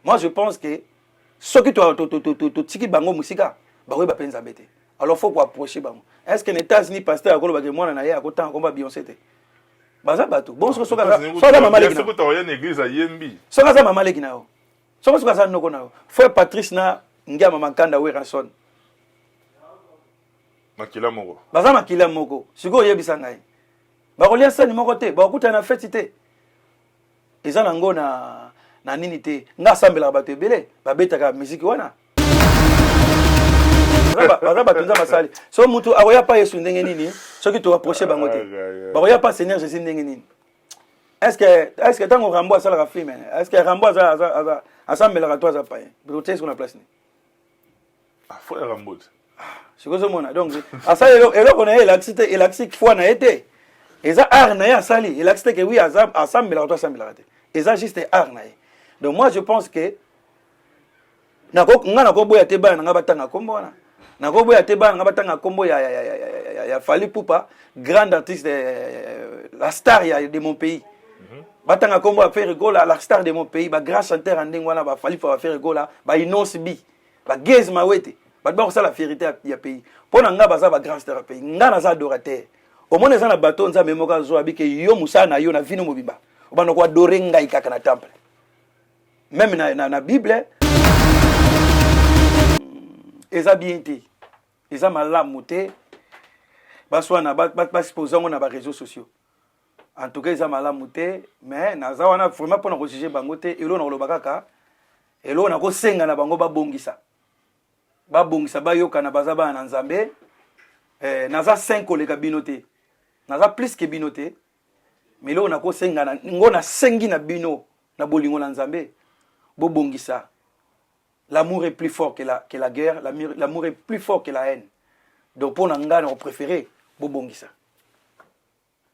Moi, je pense que ce qui tu bango musika, bango ba penza bete. Alors faut approcher bango. Est-ce que les États-Unis pasteur à Koloba moi na ya ko tan combat Beyoncé te? Baza bato. Bon so mama leki. Est-ce que tu as une église à Yembi? Soka za mama leki nao. Soka za noko nao. Frère Patrice na ngia mama kanda we ranson. Makila moko. Baza makila moko. Siko yebisa ngai. Ba kolia sani moko te, ba kuta na fête te. Eza nango na nini te. Nga sambela bato ebele, ba betaka musique wana. Baza bato nza basali. So mutu akoya pa Yesu ndenge nini? Soki to approcher bango te. Ba koya pa Seigneur Jésus ndenge nini? Est-ce que tango Rambo asala ka film? Est-ce que Rambo asambela toi za pa? Peut-être qu'on a place ni. Ah, faut Rambo. C'est quoi ce mona? Donc asa eloko na elaxite fois na été. Eza art na ya sali, elaxite que oui asambela toi asambela te. Eza juste art na. Donc moi je pense que nga na boya te bana nga batanga kombo wana. Na boya te bana nga batanga kombo ya Fally Ipupa, grand artiste la star de mon pays. Batanga kombo a faire rigola la star de mon pays, ba grand chanteur andeng wana ba Fally fa faire rigola, ba Inonce Bi, ba Gez Mawete. Ba ça la fierté ya pays. Pona nga baza ba grand star pays. Nga na za adorateur. Au moins na bato nza memoka zo abike yo musa na yo na vino mobimba. Obana ko adorer ngai kaka na temple. Même na Bible eza bien te. Eza malamu te. Baswa na ba supposons na ba réseaux sociaux. En tout cas eza malamu te, mais naza wana vraiment pona ko juger bango te, elo na koloba kaka. Elo na ko senga na bango ba bongisa. Ba bongisa ba yoka na baza ba na Nzambe. Naza 5 koleka binote. Naza plus que binote. Mais là on a ko senga na ngona sengi na bino na bolingo na Nzambe. Bo bongisa. L'amour est plus fort que la guerre, l'amour est plus fort que la haine. Donc pour nga on préféré bo bongisa.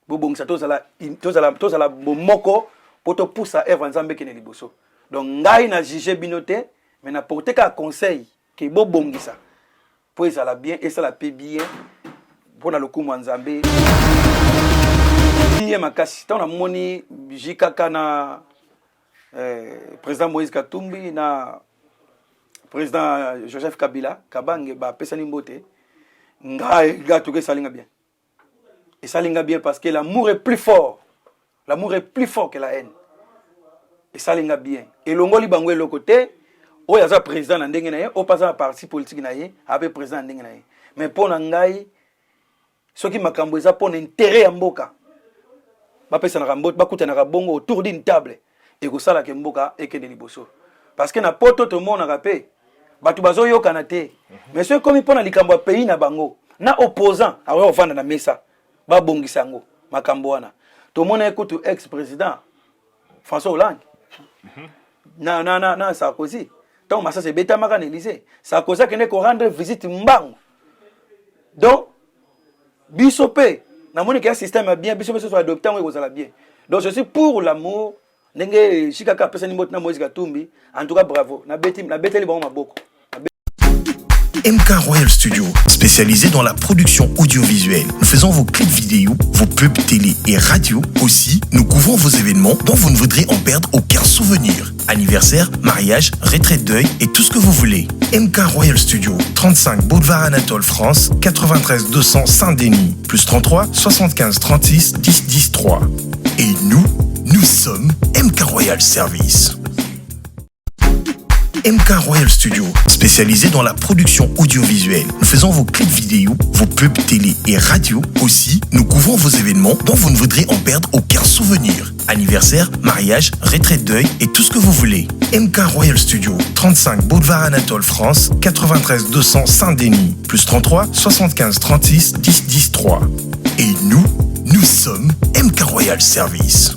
Bo bongisa tozala bomoko pour te pousser à Eve Nzambe ke ne liboso. Donc ngai na juger binote, mais na porter ka conseil que bo bongisa. Pour ça la bien et ça la paix bien. Pour na lokumu Nzambe. Bien makasi tant na moni jikaka na président Moïse Katumbi na président Joseph Kabila Kabange ba pesani mbote nga tuke salinga bien. Et salinga bien parce que l'amour est plus fort. L'amour est plus fort que la haine. Et salinga bien. Et longoli bangwe le côté o yaza président na ndenge na ye, o pasa parti politique na ye, abe président na ndenge na ye. Mais pona ngai soki makambo eza pona intérêt ya mboka. Ba pesa na rambo ba kuta na bongo autour d'une table et ko sala ke mboka et ke de liboso. Parce que na poto to mona rapé batu bazo yoka na te. Mais ceux comme pona likambo pays na bango na opposant awe ofanda na mesa ba bongisa ngo makambo wana. To mona écoute ex-président François Hollande. Na Sarkozy. Donc ça c'est beta maka na Élysée. Sarkozy kene ko rendre visite mbango. Donc bisopé na moni que système bien bisopé soit adopté on est bien. Donc je suis pour l'amour. Ndenge shikaka pesa ni mbote na Moïse Katumbi. En tout cas bravo. Na beteli bango maboko. MK Royal Studio, spécialisé dans la production audiovisuelle. Nous faisons vos clips vidéo, vos pubs télé et radio. Aussi, nous couvrons vos événements dont vous ne voudrez en perdre aucun souvenir. Anniversaire, mariage, retraite deuil et tout ce que vous voulez. MK Royal Studio, 35 Boulevard Anatole France, 93 200 Saint-Denis, plus 33 75 36 10 10 3. Et nous sommes MK Royal Service. MK Royal Studio, spécialisé dans la production audiovisuelle. Nous faisons vos clips vidéo, vos pubs télé et radio. Aussi, nous couvrons vos événements dont vous ne voudrez en perdre aucun souvenir. Anniversaire, mariage, retraite deuil et tout ce que vous voulez. MK Royal Studio, 35 Boulevard Anatole France, 93 200 Saint-Denis, plus 33 75 36 10 10 3. Et nous sommes MK Royal Service.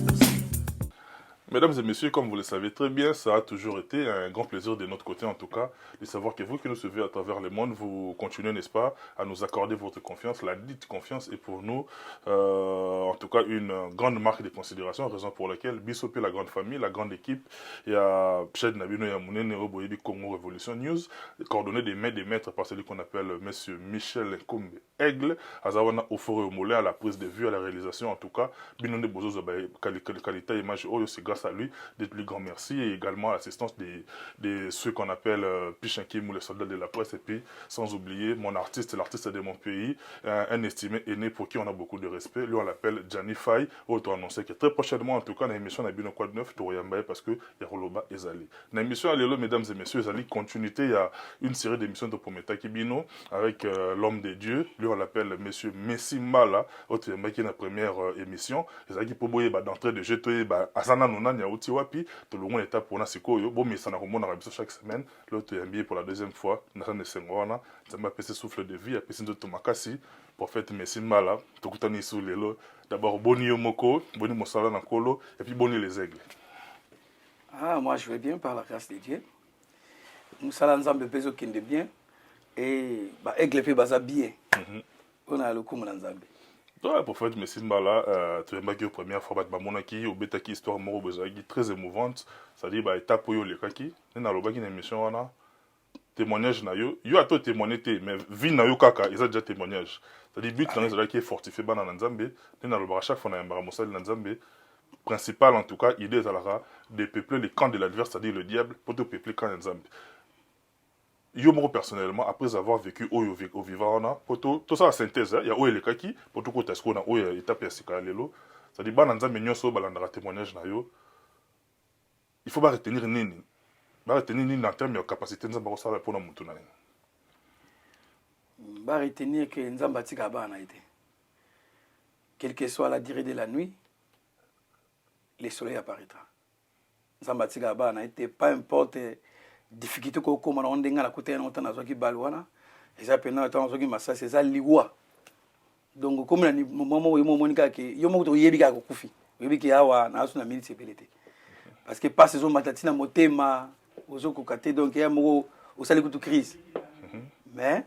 Mesdames et messieurs, comme vous le savez très bien, ça a toujours été un grand plaisir de notre côté en tout cas, de savoir que vous qui nous suivez à travers le monde, vous continuez, n'est-ce pas, à nous accorder votre confiance. La dite confiance est pour nous, en tout cas, une grande marque de considération, raison pour laquelle Bissopé, la grande famille, la grande équipe, il y a Pched Nabino Yamoune, Neroboyebi Congo Revolution News, coordonné des maîtres par celui qu'on appelle Monsieur Michel Kombe Aigle, Azawana Ofore Omolé à la prise de vue, à la réalisation en tout cas, Binonde Bozo qualité image, c'est grâce grâce à lui, de plus grand merci, et également à l'assistance de ceux qu'on appelle Pichinkim ou les soldats de la presse, et puis sans oublier mon artiste, l'artiste de mon pays, un estimé aîné pour qui on a beaucoup de respect. Lui, on l'appelle Gianni Faye, autre annoncé que très prochainement, en tout cas, dans l'émission Nabino Quad 9, Toriambaye, parce que Yaroloba est allé. Dans l'émission Allélo, mesdames et messieurs, Zali, continuité, il y a une série d'émissions de Pometa Kibino avec l'homme des dieux. Lui, on l'appelle monsieur Messi Mala, autre qui est la première émission. Zali, pour boyer, d'entrée de jeu, Asana Nona, Nyauti Wapi, tout le monde est pour Nasiko, bon, mais ça n'a pas de chaque semaine. L'autre est pour la deuxième fois, Nathan de Sengoana, ça m'a passé souffle de vie, a passé de Tomakasi, prophète Messi Mala, Tokutani sous les lots. D'abord, Boni Yomoko, Boni Mosala Nakolo, et puis Boni les aigles. Ah, moi, je vais bien par la grâce de Dieu. Moussala Nzambe Bezo Kende bien. Et aigle fait baza bien. On a le coup Nzambe. Toi, prophète Messi Mala, tu es marqué première fois, Bamonaki, au Betaki, histoire moro Bezagi, très émouvante. C'est-à-dire, étape où il y a le kaki, il y a une émission, on a témoignage, il y a tout témoigné, mais vie na yo kaka, il y a déjà témoignage. C'est-à-dire, but, c'est qui est fortifié dans Nzambe, il y a chaque fois, on a un baramosal Nzambe. Principal en tout cas, idée de peupler les camps de l'adversaire, c'est-à-dire le diable, pour te peupler le camp de Nzambe. Yo, moi personnellement, après avoir vécu au vivant, pour tout ça, la synthèse, il y a où les kaki, pour tout côté, on a où il y a étape et lelo. C'est-à-dire, bah, Nzambe, nyoso, balandra témoignage na yo. Il faut pas retenir nini. Ba retenir nini en termes de capacité Nzambe ko sala pour na mutu na ye. Ba retenir que Nzambe tika ba na été. Quelle que soit la durée de la nuit, le soleil apparaîtra. Nzambe tika ba na été, pas importe difficulté ko ko mana ondenga la côté na otana zoki balwana. Eza pena otana zoki massa c'est ça liwa. Donc comme na ni moment où mo monika ke yo mo to yebi ka ko kufi. Yebi ki awa na asu na minute sebelete. Parce que pas saison matatina motema ozo kokate donc ya mo osali kutu crise. Mais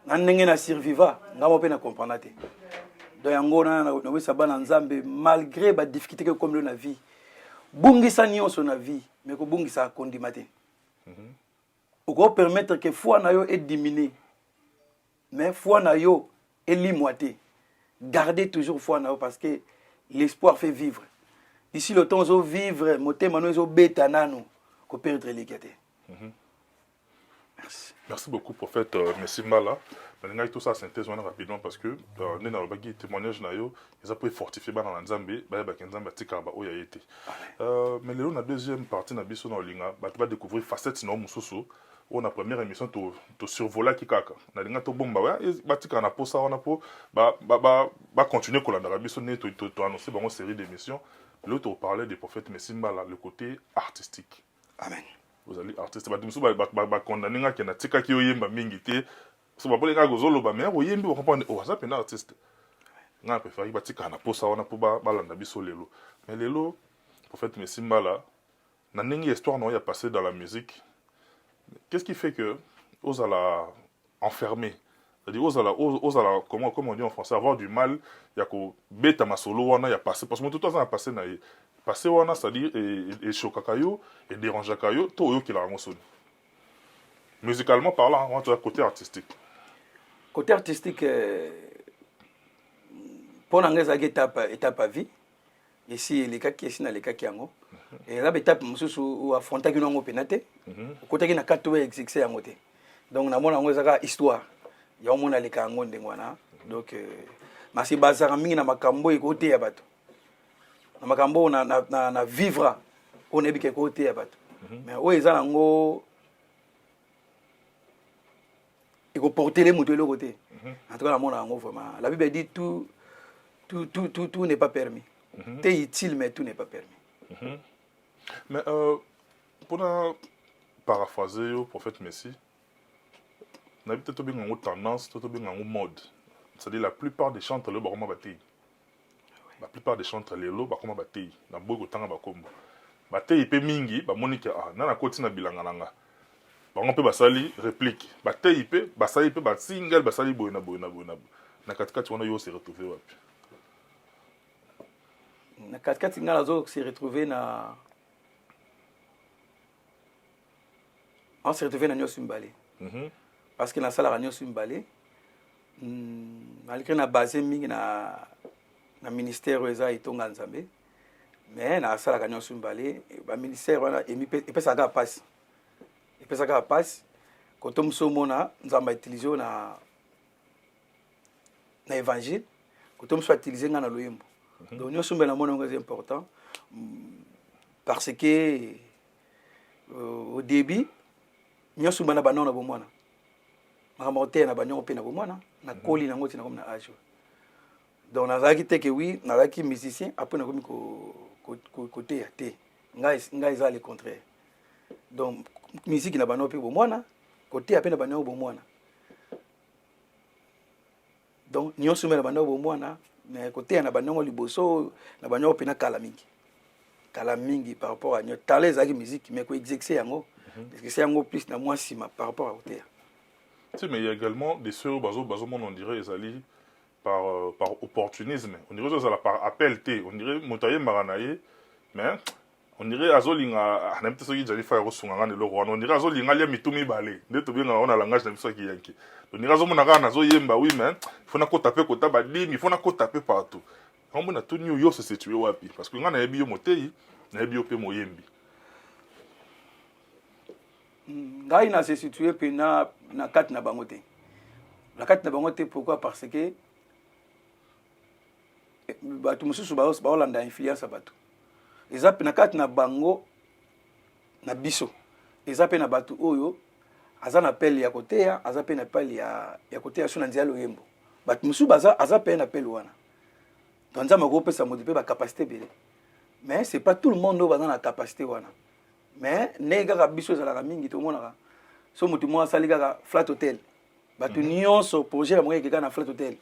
nan ndenge na surviva ngamo pe na comprendre te. Donc yango na wesa bana Nzambe malgré ba difficulté que comme na vie. Bungisa nyonso na vie mais ko bungisa kondimate. Oko permettre que foi na yo est diminué. Mais foi na yo est limité. Gardez toujours foi na yo parce que l'espoir fait vivre. Ici le temps où vivre, motema no zo beta nano ko perdre l'équité. Merci. Merci beaucoup prophète Messi Mala. Maintenant tout ça synthèse rapidement parce que né na bagi témoignage na yo, ils a pu fortifier ba na Nzambe, ba Nzambe tika ba oya été. Mais le na deuxième partie na biso na olinga, ba tu vas découvrir facette na mususu. On a première émission to survola kikaka. Na linga to bomba wa ba tika na posa wana po ba continuer ko la biso né to annoncer ba une série d'émissions. L'autre parlait des prophètes Messi Mala, le côté artistique. Amen. Vous allez artiste ba dumusu ba condamner nga na tika ki oyemba mingi te. So ba bolenga gozolo ba mais oyembi ba comprendre oh ça pena artiste. Nga préféré ba tika na posa wana po ba landa biso lelo. Mais lelo prophète Messi Mala na ndenge histoire non ya passé dans la musique. Qu'est-ce qui fait que aux ala enfermer? C'est-à-dire aux ala comment on dit en français avoir du mal ya ko beta masolo wana ya passé parce que tout le temps ça a passé na passé wana c'est-à-dire et chokakayo et dérangakayo to yo ki la ngosoni. Musicalement parlant, on a côté artistique. Côté artistique pour n'engagez étape à vie. Ici les cas qui ici na les cas qui yango. Et là étape mususu ou affronter ki nango penate. Côté ki na katwe exercer yango te. Donc na mona ngo ezaka histoire. Ya mona les cas yango ndengwana. Donc masi bazara mingi na makambo ekote ya bato. Na makambo na vivre on ebike côté ya bato. Mais o ezala ngo il faut porter les moutons de l'autre côté. En tout cas, vraiment. La Bible dit tout n'est pas permis. C'est utile, mais tout n'est pas permis. Mais pour paraphraser le prophète Messi, on a peut-être une tendance, une mode. C'est-à-dire la plupart des chantres, le baroma bataille. La plupart des chantres, les lots, baroma bataille. Na bogo tanga bakombo. Bataille pe mingi, ba monika ah na koti na bilanga. On peut basali réplique bataille pe basali pe single basali boina na katikati wana yo se retrouver wapi na katikati ngala zo se retrouver na on se retrouver na nyosu mbale parce que na sala ra nyosu mbale malgré na basé mingi na ministère eza itonga Nzambe mais na sala kanyo sumbale ba ministère wana epesaka passe epesaka passe ko tom somona nzamba utiliser na évangile ko tom so utiliser ngana loyembo donc nyo sumbela mona c'est important parce que au début nyo sumbana banona bomwana makamba ote na banyo pe na bomwana na koli na ngoti na comme na âge donc nazaki te que oui nazaki musicien après na komi côté te ngai za le contraire donc musique na bano pe bomwana côté après na bano bomwana donc nyonso me na bano bomwana mais côté na bano liboso na bano pe na kala mingi par rapport à notre talent zaki musique mais ko exercer yango parce que c'est yango plus na moi sima par rapport à côté. Tu sais, mais il y a également des sœurs bazo on dirait ils allaient par opportunisme, on dirait ça par appel T, on dirait motaye maranaye, mais on dirait azolinga n'importe ce qui j'allais faire au sunga ne le roi, on dirait azolinga lia mitumi balé, de tout bien on a langage de ça qui yanki. On dirait azomona na azoyemba oui mais il faut na ko taper kota badimi, il faut na ko taper partout. On mona tout new yo se situer wapi parce que ngana yebi yo moteyi, na yebi yo pe moyembi. Ngai na se situer pe na kati na bango te. La kati na bango te pourquoi parce que batu mususu ba Holanda influence batu. Eza pe na kati na bango na biso. Eza pe na batu oyo aza na pele ya kotea, aza pe na pele ya kotea so na nzia loyembo. Batu mususu baza aza pe na pele wana. Donc nzama ko pesa modi pe ba capacité belé. Mais c'est pas tout le monde qui a la capacité wana. Mais nega ka biso za la mingi to monaka. So mutu mo asali ka flat hotel. Batu nyonso projet la moye ke na flat hotel.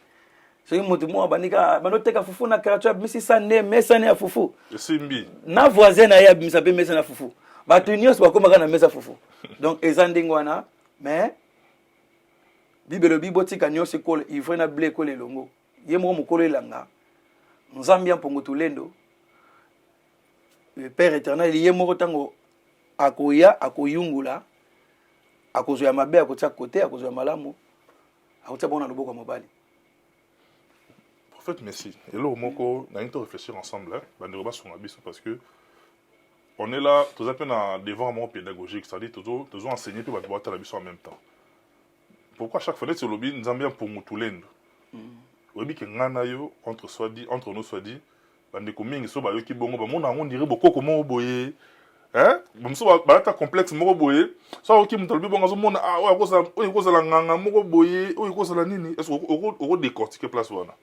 So mutu mo abanika banoteka fufu na karatua misi sane mesa ne fufu. Simbi. Na voisin na ya bimisa pe mesa na fufu. Batu nyonso bakoma ka na mesa fufu. Donc ezandingo wana mais bibelo bibotika nyonso kole il faut na blé kole longo. Ye mo mukolo elanga. Nzambia mpongo tulendo. Le Père éternel ye moko tango akoya akoyungula akozoya mabe akotia côté akozoya malamu akotia bona loboko mobali. Prophète Messi, et là au moko na into réfléchir ensemble hein, bandeko ba songa biso parce que on est là tous à peine devant un moment pédagogique, c'est-à-dire toujours enseigner puis ba boîte la biso en même temps. Pourquoi chaque fois sur lobby nzambia pour mutulendo. Obi ke ngana yo entre nous soit dit bandeko mingi so ba yoki bongo ba mona on dirait bokoko mo boye. Hein? Bon, ça va être complexe, moko boye. Ça va qui m'entend bien, on a ah ouais, ça la nganga, moko boye, oh ça la nini. Est-ce qu'on décortiquer place wana?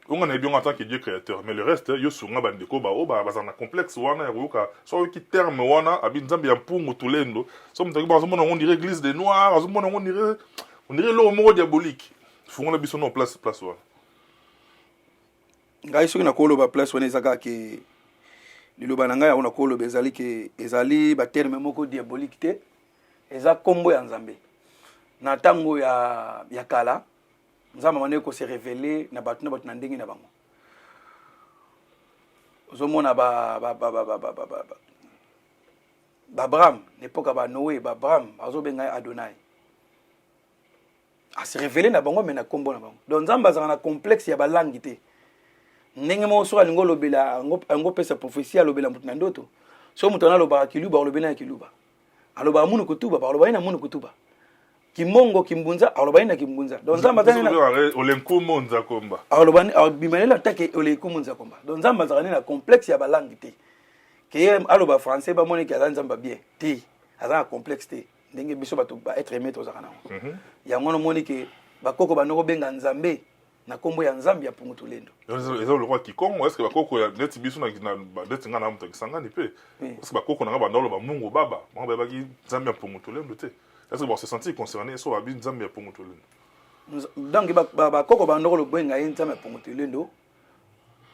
On a bien en tant que Dieu créateur, mais le reste, yo sunga bandeko ba ba bazana complexe wana ya ruka. Ça qui terme wana abinzambi ya mpungu tulendo. Ça m'entend bien, on dirait église des noirs, on dirait l'eau moko diabolique. Faut on a biso non place wana. Ngai soki na koloba place wana ezaka ke liloba na ngai ona koloba ezali ke ezali ba terme moko diabolique te eza kombo ya nzambe na tango ya kala nzamba mane ko se révéler na batu na ndenge na bango ozomona ba Abraham l'époque ba Noé ba Abraham azobenga Adonai a se révéler na bango mais na kombo na bango donc nzamba za na complexe ya ba langue te ndenge mo so alingo lobela ngo pesa prophétie lobela mutu na ndoto so mutu na loba kiluba lobena kiluba aloba munu kutuba aloba ina munu kutuba kimongo kimbunza aloba ina kimbunza donc nzamba tani olenku monza komba aloba bimanela take olenku monza komba donc nzamba zakani na complexe ya balangi te ke aloba français ba moni ka nzamba bien te azana complexe te ndenge biso bato ba être aimé to zakana yango no moni ke bakoko banoko benga nzambe na kombo ya nzambi ya pungu tulendo. Ezalo le roi Kikongo, est-ce que bakoko ya neti biso na neti ngana mutu kisangani pe? Est-ce que bakoko na ba ndolo ba mungu baba, ba ki nzambi ya pungu tulendo te? Est-ce que bon se sentir concerné so ba bi nzambi ya pungu tulendo? Donc bakoko ba ndolo benga nzambi ya pungu tulendo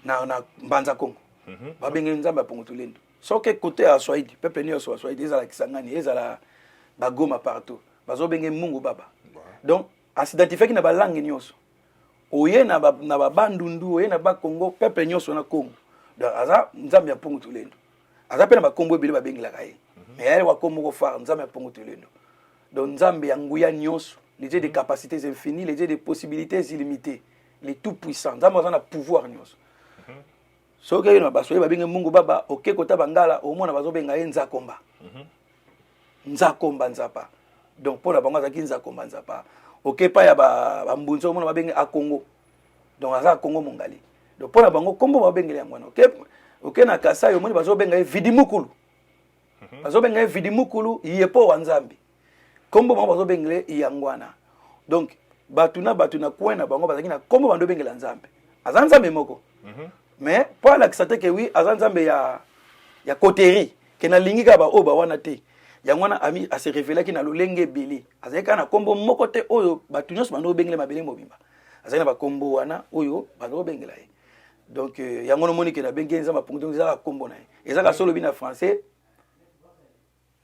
na mbanza Kongo. Ba benga nzambi ya pungu tulendo. So que côté à Swahili, peuple ni so Swahili ezala kisangani, ezala ba Goma partout. Bazo benga mungu baba. Donc à s'identifier ki na ba langue nyonso. Oye na ba bandundu oye na ba Congo peuple nyonso na Congo donc aza nzambe ya pungu tulendo aza pe na ba kombo ebele ba bengela kai mais yale wa kombo ko fa nzambe ya pungu tulendo donc nzambe ya nguya nyonso le Dieu des capacités infinies, le Dieu des possibilités illimitées, le tout puissant. Nzambe a pouvoir nyonso. Soki yo na basoye babenge Mungu Baba, oke kota bangala omona bazobenga ye Nzakomba. Nzakomba Nzapa. Donc pour la bango azaki Nzakomba Nzapa. Oke pa ya ba mbunzo omona babenge a Congo. Donc aza Congo mongali. Donc pour la bango kombo babengele yango wana. Oke na Kasai omoni bazobenga ye Vidimukulu. Bazobenga ye Vidimukulu yepo wa Nzambe. Kombo bango bazobengele yangwana. Donc batuna coin na bango bazaki na kombo bando bengela Nzambe. Aza Nzambe moko. Mais pour l'accepter que oui, aza Nzambe ya coterie, que na lingi ka ba o ba wana te. Yangwana ami a se révéler ki na lolenge beli. Azaka na kombo moko te oyo batunyos bando bengele mabele mobimba. Azaka ba kombo wana oyo bando bengela ye. Donc yangono moni ke na bengi Nzamba punto nzaka kombo na ye. Ezaka solo bina français.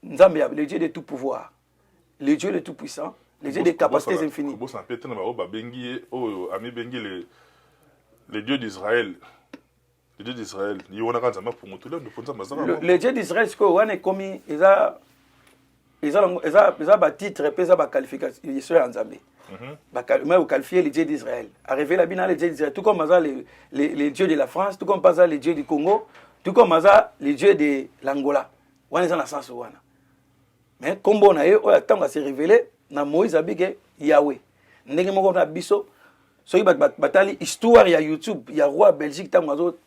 Nzambe ya le Dieu de tout pouvoir. Le Dieu de tout puissant, le Dieu des capacités infinies. Bon ça peut être na ba bengi oyo ami bengi les dieux d'Israël. Le Dieu d'Israël, le Dieu d'Israël, c'est qu'on est comme ils ont titre, ils ont qualification, ils sont en Zambie. Mais vous qualifiez le Dieu d'Israël. Arrivé là, bien le Dieu d'Israël, tout comme les dieux de la France, tout comme les dieux du Congo, tout comme les dieux de l'Angola. On est dans la sens où on a. Mais comme on a eu, on a tant à se révéler, na Moïse a dit Yahweh. N'est-ce pas comme biso? So il batali histoire ya YouTube, il y a roi Belgique tant mazo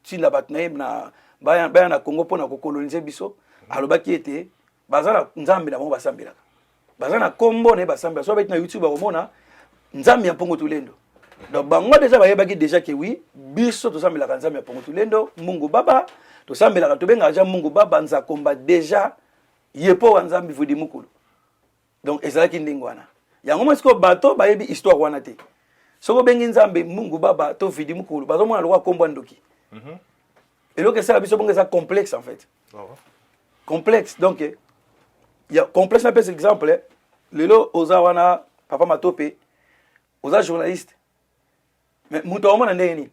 si la batnaye na baya na Congo pour na coloniser biso, alobaki ete bazana Nzambe na bango basambela. Bazana kombo ne basambela. So na YouTube omona Nzambe ya Pongo Tulendo. Donc bango déjà bayebaki déjà que oui, biso to sambela ka Nzambe ya Pongo Tulendo, Mungu Baba, to sambela ka to benga ja Mungu Baba Nzakomba déjà yepo wa Nzambe Vidimukulu. Donc ezalaki ndingwana. Yango mosiko bato bayebi histoire wana te. Soko bengi Nzambe Mungu Baba to Vidimukulu, bazomona lokwa kombo ndoki. Et donc ça c'est complexe en fait. Complexe. Donc il y a complexe un peu cet exemple. Lelo ozawana papa matope oza journaliste. Mais muto mona ndeni.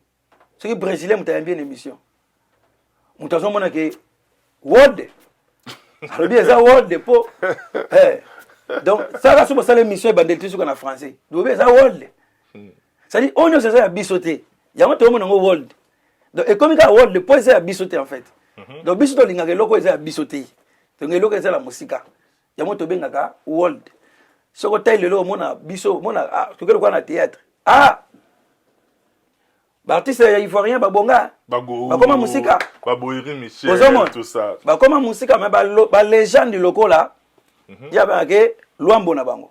Ceux brésilien muta bien émission. Muta mona ke world. Alors bien ça world po. Donc ça va sur l'émission bandelti sur en français. Donc bien ça world. Ça dit on c'est ça bisoté. Il y a un mona world. Donc, et comme il y a world, le point c'est à bisoter en fait. Donc, bisoter l'ingage loko c'est à bisoter. Donc, le loko c'est la musique. Il y a mon tobé ngaka world. Ce côté le loko mona biso mona ah tu quoi na théâtre. Ah. L'artiste ivoirien babonga. Bago. Ba comme musique. Baboiri Michel tout ça. Ba comme musique mais ba légende du loko là. Il y a ba ke Luambo na bango.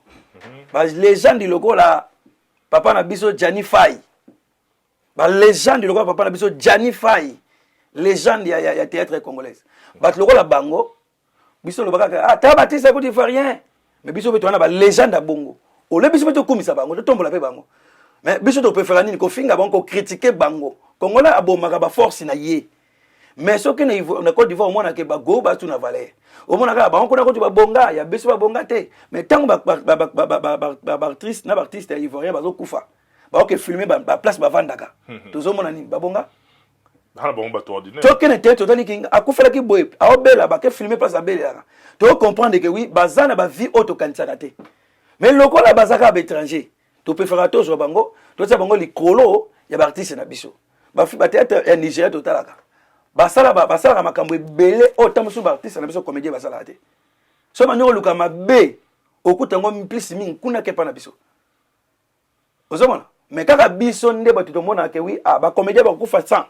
Ba légende du loko là papa na biso Gianni Faye. La légende du papa na biso Gianni Faye, légende ya théâtre congolaise. Bat le la bango, biso le baka ah ta batisa ko ivoirien. Mais biso beto na ba légende ya bongo. O le biso beto komisa bango, to tombola pe bango. Mais biso to préférer nini ko finga bango critiquer bango. Kongola abomaka ba force na ye. Mais ce que na Côte d'Ivoire mona ke ba go ba tu na valeur. O mona ka bango na ko tu ba bonga, ya biso ba bonga te. Mais tant ba artiste na artiste ivoirien bazo kufa. Ba ok filmer ba place ba vandaka tozo mona ni babonga hala bomba to ordinaire to kene te totali kinga akufela ki boy a obela ba ke filmer place abela to comprendre que oui bazana ba vie auto kansana te mais lokola bazaka ba étranger to préférer to zo bango to tsa bango likolo ya ba artiste na biso ba fi ba théâtre en Nigeria totalaka basala makambo ebele otamusu ba artiste na biso comédien basala te so manyo luka mabe okutango plus mingi kuna kepa na biso ozomona mais kaka biso nde bato tomona ke oui ah ba comédien ba kufa 100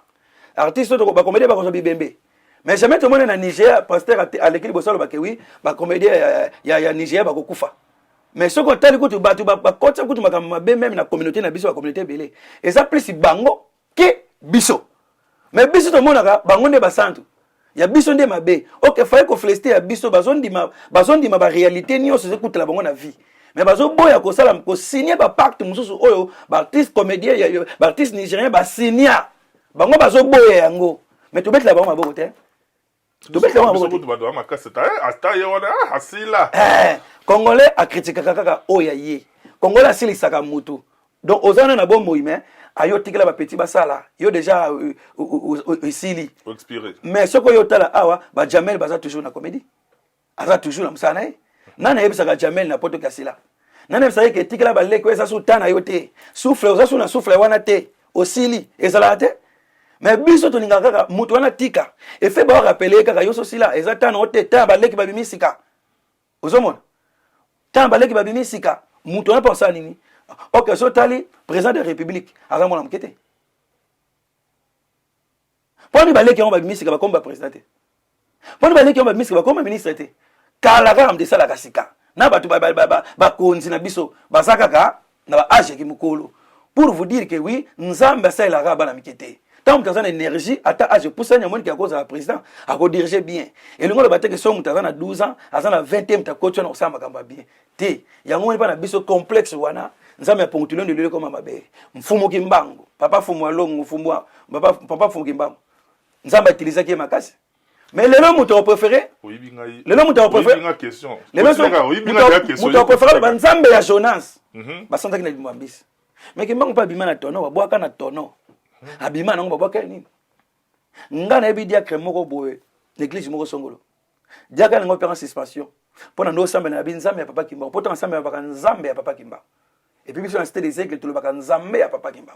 artiste to ba comédien ba ko bibembe mais jamais tomona na Nigeria pasteur à l'équipe bosalo ba ke oui ba comédien ya Nigeria ba ko kufa mais ce qu'on tali ko tu ba kotsa ko tu makama be même na communauté na biso ba communauté belé et ça plus bango ke biso mais biso tomona ka bango nde ba santu ya biso nde mabe OK faille ko flester ya biso bazondi ma réalité ni on se écoute la bango na vie. Mais bazo boya ko sala ko signer ba pacte mususu oyo ba artiste comédien ba artiste nigérien ba signer bango bazo boya yango mais to betla bango maboko te to betla bango maboko to ba makasa ta asta yona hasila congolais a critiquer kaka oya ye congolais asili saka mutu donc ozana na bombo mais ayo tikela ba petit basala yo déjà isili expiré mais ce ko yo tala awa ba Jamel baza toujours na comédie aza toujours na msana nana yebisaka Jamel na poto kasila nana saye ke tikela baleki eza su tana yo te souffle oza su na souffle wana te osili ezala te mais biso to ninga kaka mutu wana tika e fe ba rappeler kaka yo so sila eza tana ote ta baleki babimisika ozomona ta baleki babimisika mutu wana pensa nini OK so tali président de la république aza mona mkete poni baleki on babimisika ba komba président te poni baleki on babimisika ba komba ministre te kala kaka mde sala kasika na batu ba konzi na biso basaka ka na ba age ki mukolo pour vous dire que oui nzamba ça la raba na mikete tant que ça na énergie ata age pour ça nyamoni ki akoza la président ako diriger bien et le ngolo bateke so mutaza na 12 ans aza na 20e ta coach na osamba kamba bien te yango ni pa na biso complexe wana nzamba ya ponctuler de lele comme mabe mfumo ki mbango papa fumo alongo mfumo papa fumo ki mbango nzamba utiliser ki makasi mais les noms muto préféré oui bingai les noms muto préféré binga question les noms muto préféré banzambe ya Jonas basanta ki na dimwambisi mais ki mbango pa bima na tono ba bwaka na tono abima na ngo ba bwaka nini ngana ebi dia kremoko boye l'église moko songolo diaka ngo pera suspension pona ndo samba na binzambe ya papa kimba pota samba ya papa nzambe ya papa kimba et puis biso na cité des aigles to le baka nzambe ya papa kimba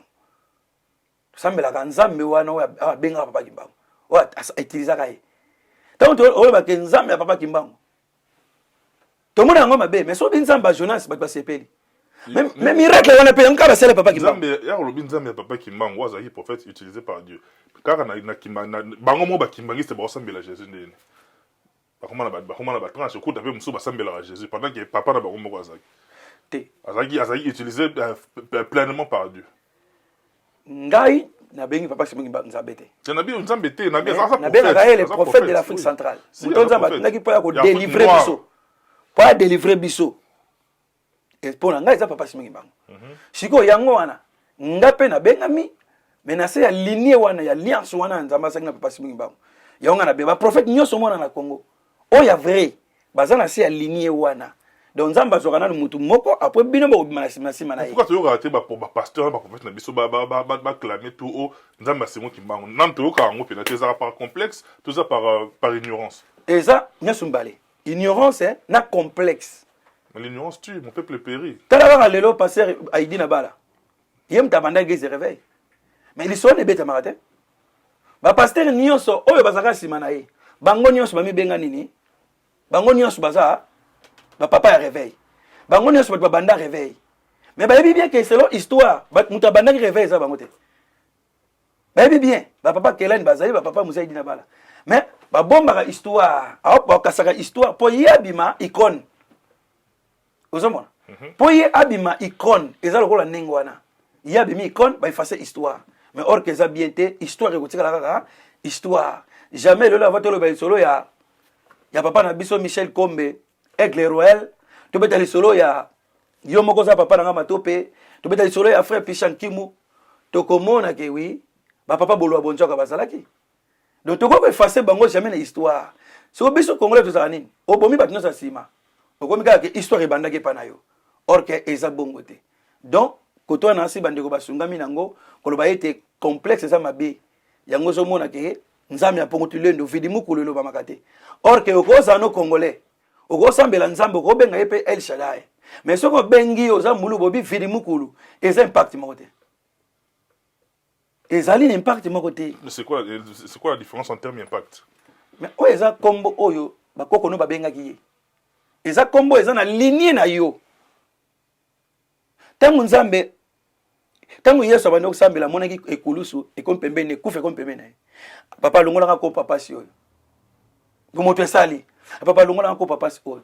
samba la kanzambe wana wa benga papa kimba wa utiliser ka tant on ba nzambe ya papa kimba to mona ngo mabe mais so binzamba Jonas ba sepeli même miracle wana pe nkaba sele papa kimba nzambe ya lobi nzambe ya papa kimba ngo azaki prophète utilisé par Dieu kaka na kimba bango mo ba kimbangiste ba osambela Jésus ndene bakoma na ba tranche ko tape muso ba sambela Jésus pendant que papa na bango mo azaki te azaki utilisé pleinement par Dieu ngai na bengi papa kimba nzambe te c'est nabi nzambe te nabi ça na benga ka le prophète de l'Afrique centrale muto nzamba naki pa ko délivrer biso pas délivrer biso et pour ngai za papa kimba siko yango wana ngape na bengami mais na se ya lignée wana ya alliance wana nzamba sa na papa kimba yango na be ba prophète nyoso mona na Congo o ya vrai bazana se ya lignée wana donc nzamba zokana mutu moko après bino ba obima na sima na ye pourquoi tu yoka ba pasteur ba prophète na biso ba clamer tout o nzamba simo kimbango nam to yoka ngo pena teza par complexe tout ça par ignorance et ça nyasumbale ignorance na complexe l'ignorance tue mon peuple périt tala ba lelo passer Aïdi na bala yem tabanda église réveil mais l'histoire ne beta marate ba pasteur nyonso oyo bazaka sima na ye bango nyonso ba mi benga nini bango nyonso baza ba papa ya réveil bango nyonso ba banda réveil mais ba yebi bien que selon histoire ba muta banda réveil ça bango te ba yebi bien ba papa kelani bazali ba papa musa Aïdi na bala mais ba bomba ka histoire ba kasaka histoire po yabima icône ozomona po ye abima icône eza lokola nengo wana yabimi icône ba effacer histoire mais or que ça bien te histoire ekotika kaka histoire jamais le lava tolo ba solo ya papa na biso Michel Kombe Aigle Royal to beta li solo ya yo moko za papa na matope to beta li solo ya frère Pichan Kimu to komona ke oui ba papa bolwa bonjo ka bazalaki donc to ko effacer bango jamais na histoire so biso congolais to za nini obomi batino sa sima okomi ka ke histoire ebandaki pa na yo or que eza bongo te donc koto na si bandeko basungami nango koloba ete complexe za mabe yango zo mona ke nzambe ya pongo tulendo vidi mukulu lo ba makate or que okoza no congolais okosambela nzambe okobenga yepe El Shaddai mais soko bengi oza mulu bobi vidi mukulu eza impact moko te ezali impact moko te mais c'est quoi la différence en termes impact mais o eza kombo oyo bakoko no babengaki ye eza kombo eza na lignée na yo tangu nzambe tangu Yesu abandi okusambela monaki ekulusu ekompembene kufe kompembene papa longola ko papa si oyo bomoto esali papa longola ko papa si oyo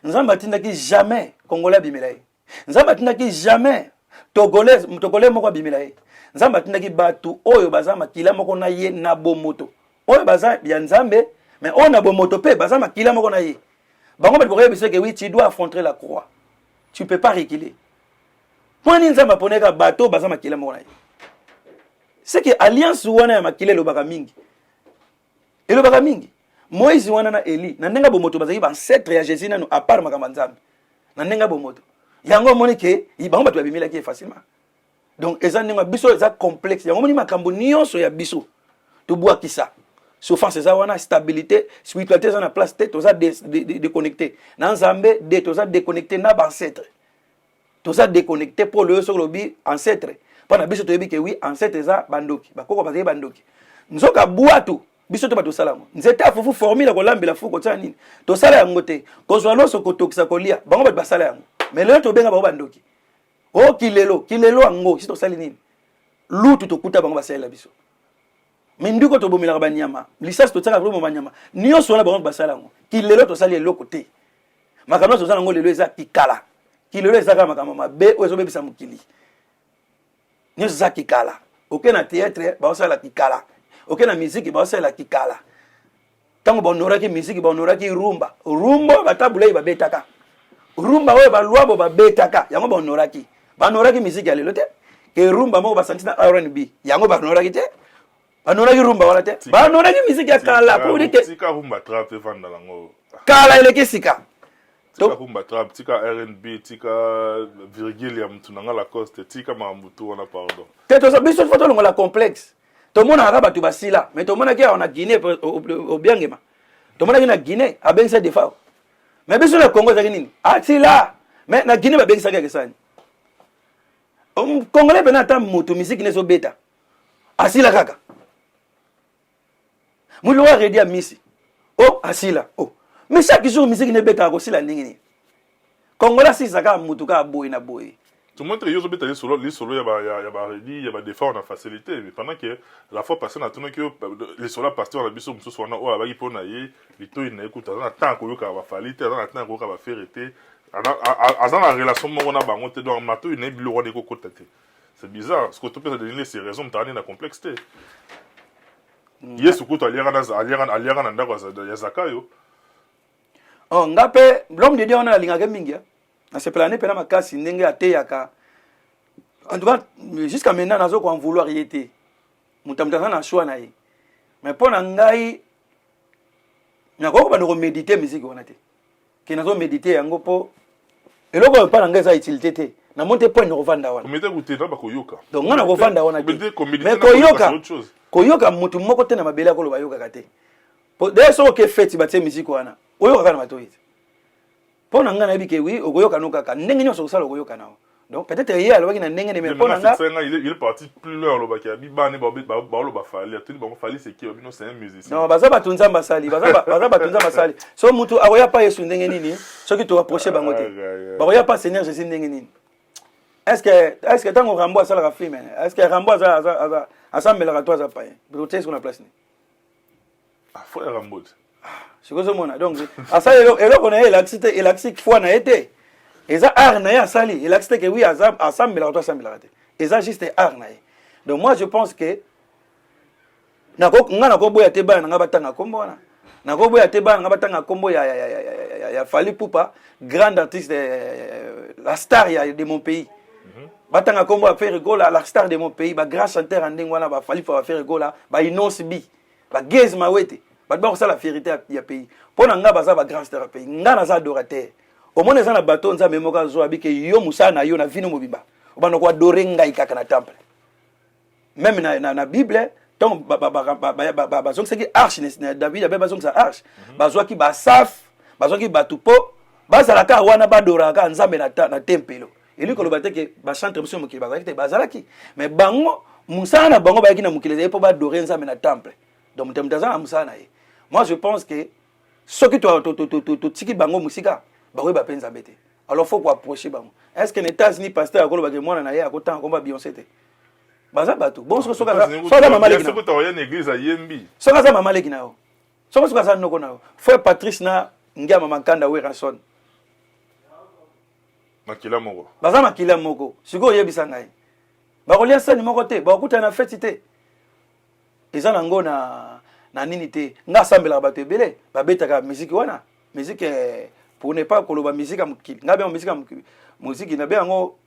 nzambe atindaki jamais congolais bimela ye nzambe atindaki jamais togolais moko abimela ye nzambe atindaki batu oyo baza makila moko na ye na bomoto oyo baza ya nzambe mais on a bomoto pe baza makila moko na ye bango ba bokoye biseke oui tu dois affronter la croix tu peux pas reculer poni nzambe poneka bato baza makila moko na ye c'est que alliance wana ya makila elobaka mingi Moïse wana na Eli na ndenga bomoto bazaki ba ancêtre ya Jésus nanu à part makamba nzambe na ndenga bomoto yango monike bango bato babimela ki facilement donc eza ndenga biso eza complexe yango moni makambo nyonso ya biso to bwakisa souffrance eza wana stabilité spiritualité eza na place te toza déconnecté na nzambe de toza déconnecté na bancêtre toza déconnecté pour le sur lobi ancêtre mpona biso toyebi ke oui ancêtre eza bandoki bakoko bazali bandoki nzoka bwatu biso to batosala yango nzete afufu formule kolambela fu kotia nini tosala yango te kozwa loso kotokisa kolia bango bato basala yango mais lelo tobenga bango bandoki o kilelo yango si tosali nini lutu tokuta bango basalela biso mindiko tobomelaka banyama lisasi totiaka vraimen banyama nyonso wana bango basala yango kilelo tosali eloko te makambo nyonso tozala yango lelo eza kikala kilelo ezaka makambo mabe oyo ezobebisa mokili nyonso eza kikala oke na théâtre baosala kikala oke na musique baosala kikala ntango bahonoraki musique bahonoraki rumba oyo batabula oyo babetaka rumba oyo balwabo babetaka yango bahonoraki musique ya lelo te ke rumba moko basanti na R&B yango bahonoraki te bahonoraki rumba wana te bahonoraki musique ya kala po dike tika rumba trap evanda lango kala eleki sika tika rumba trap tika R&B tika virgule ya mutu nanga Lacoste tika mamutu wana pardon te toza biso foto longola complexe tomonaka bato basila mais tomonaki awa na Guinée obiangema tomonaki na Guinée abengisa defa mais biso na Congo ezalaki nini asila mais na Guinée babengisaki akesani Congolais pena ata moto musique nezobeta asila kaka mulo wa redi ya misi asila mais chaque jour musique nebeta kosila ndenge nini Congolais sisaka moto ka boy na boy. Tout le monde est obligé de solo, il y a des fois on a facilité, mais pendant que la fois passée, on a tourné que les solos pasteurs on a vu sur ce soir, on a vu pour naïe, les taux ils n'écoutent, on a tant qu'on va faciliter, on a tant qu'on va faire été, dans la relation on a bangoté dans le matou, il n'est plus loin de côté. C'est bizarre, ce que tu peux te donner ces raisons, tu as une complexité. Hier, ce que tu as l'air en d'accord, il y a Zakayo. Oh, ngape l'homme de Dieu on a la ligne mingia. Na se planer pena makasi ndenge ateyaka. En tout cas, jusqu'à maintenant nazo ko en vouloir y était. Mutamtana na choix na ye. Mais pour ngai na ko ba no méditer musique wana te. Ke nazo méditer yango po eloko pa ngai za utilité te. Na monte point no vanda wana. Komite kuté na ba koyoka. Donc ngana ko vanda wana te. Mais koyoka mutu moko te na mabele ko lo bayoka kate. Po de so ke fête ba te musique wana. Oyoka kana matoyi. Pour nga na bike oui okoyoka no kaka ndenge nyonso kosala okoyoka nao donc peut-être hier alobaki na ndenge ne mais pour nga il est parti plus loin lobaki abibane ba lo ba fali atuli ba fali c'est qui obino c'est un musicien non baza batunza basali baza batunza basali so mutu akoya pa yesu ndenge nini soki to approcher bango te bakoya pa Seigneur Jésus ndenge nini est-ce que tango Rambo asala ka film est-ce que Rambo asambela ka toi za pa peut-être qu'on a place ni faut Rambo c'est quoi ce mona donc asa eloko na elaxite foi na été eza art na ya sali elaxite que oui asambela to asambela te eza juste art na ye donc moi je pense que nga ko boya te bana nga batanga kombo wana na ko boya te bana nga batanga kombo ya Fally Ipupa grand artiste la star de mon pays batanga kombo a faire rigola la star de mon pays ba grand chanteur andeng wana ba Fally fa faire rigola ba Inonce Bi ba Gez Mawete ba ça la vérité ya pays pona nga baza ba grand star pays nga na za adorateur au monde za na bato nza memoka zo abike yo musana yo na vino mobimba obana ko adorer ngai kaka na temple même na Bible donc ba zongi seki arche na David abe ba zongi sa arche ba zo ki ba saf ba zo ki batupo ba sala ka wana ba doraka nzambe na tempelo eli ko lobate ke ba chanter biso mokili ba zakite ba zalaki mais bango musana bango ba yaki na mokili za po ba adorer nzambe na temple donc mtamtaza na musana ye. Moi je pense que ce que tu tiki bango musika ba we ba penza bete alors faut ko approcher bango est-ce que les États-Unis pasteur akolo ba ke mwana na ye akotan komba Beyoncé te baza bato bon so ka mama leki na so ko ya église ayembi so ka mama leki na so ka sa noko na frère Patrice na ngia mama Kanda we ranson makila moko baza makila moko siko yebisa ngai ba kolia sani moko te ba okuta na fête te eza nango na nini te nga sambela bato ebele babetaka musique wana musique pour ne pas koloba musique amukili nga be musique na be yango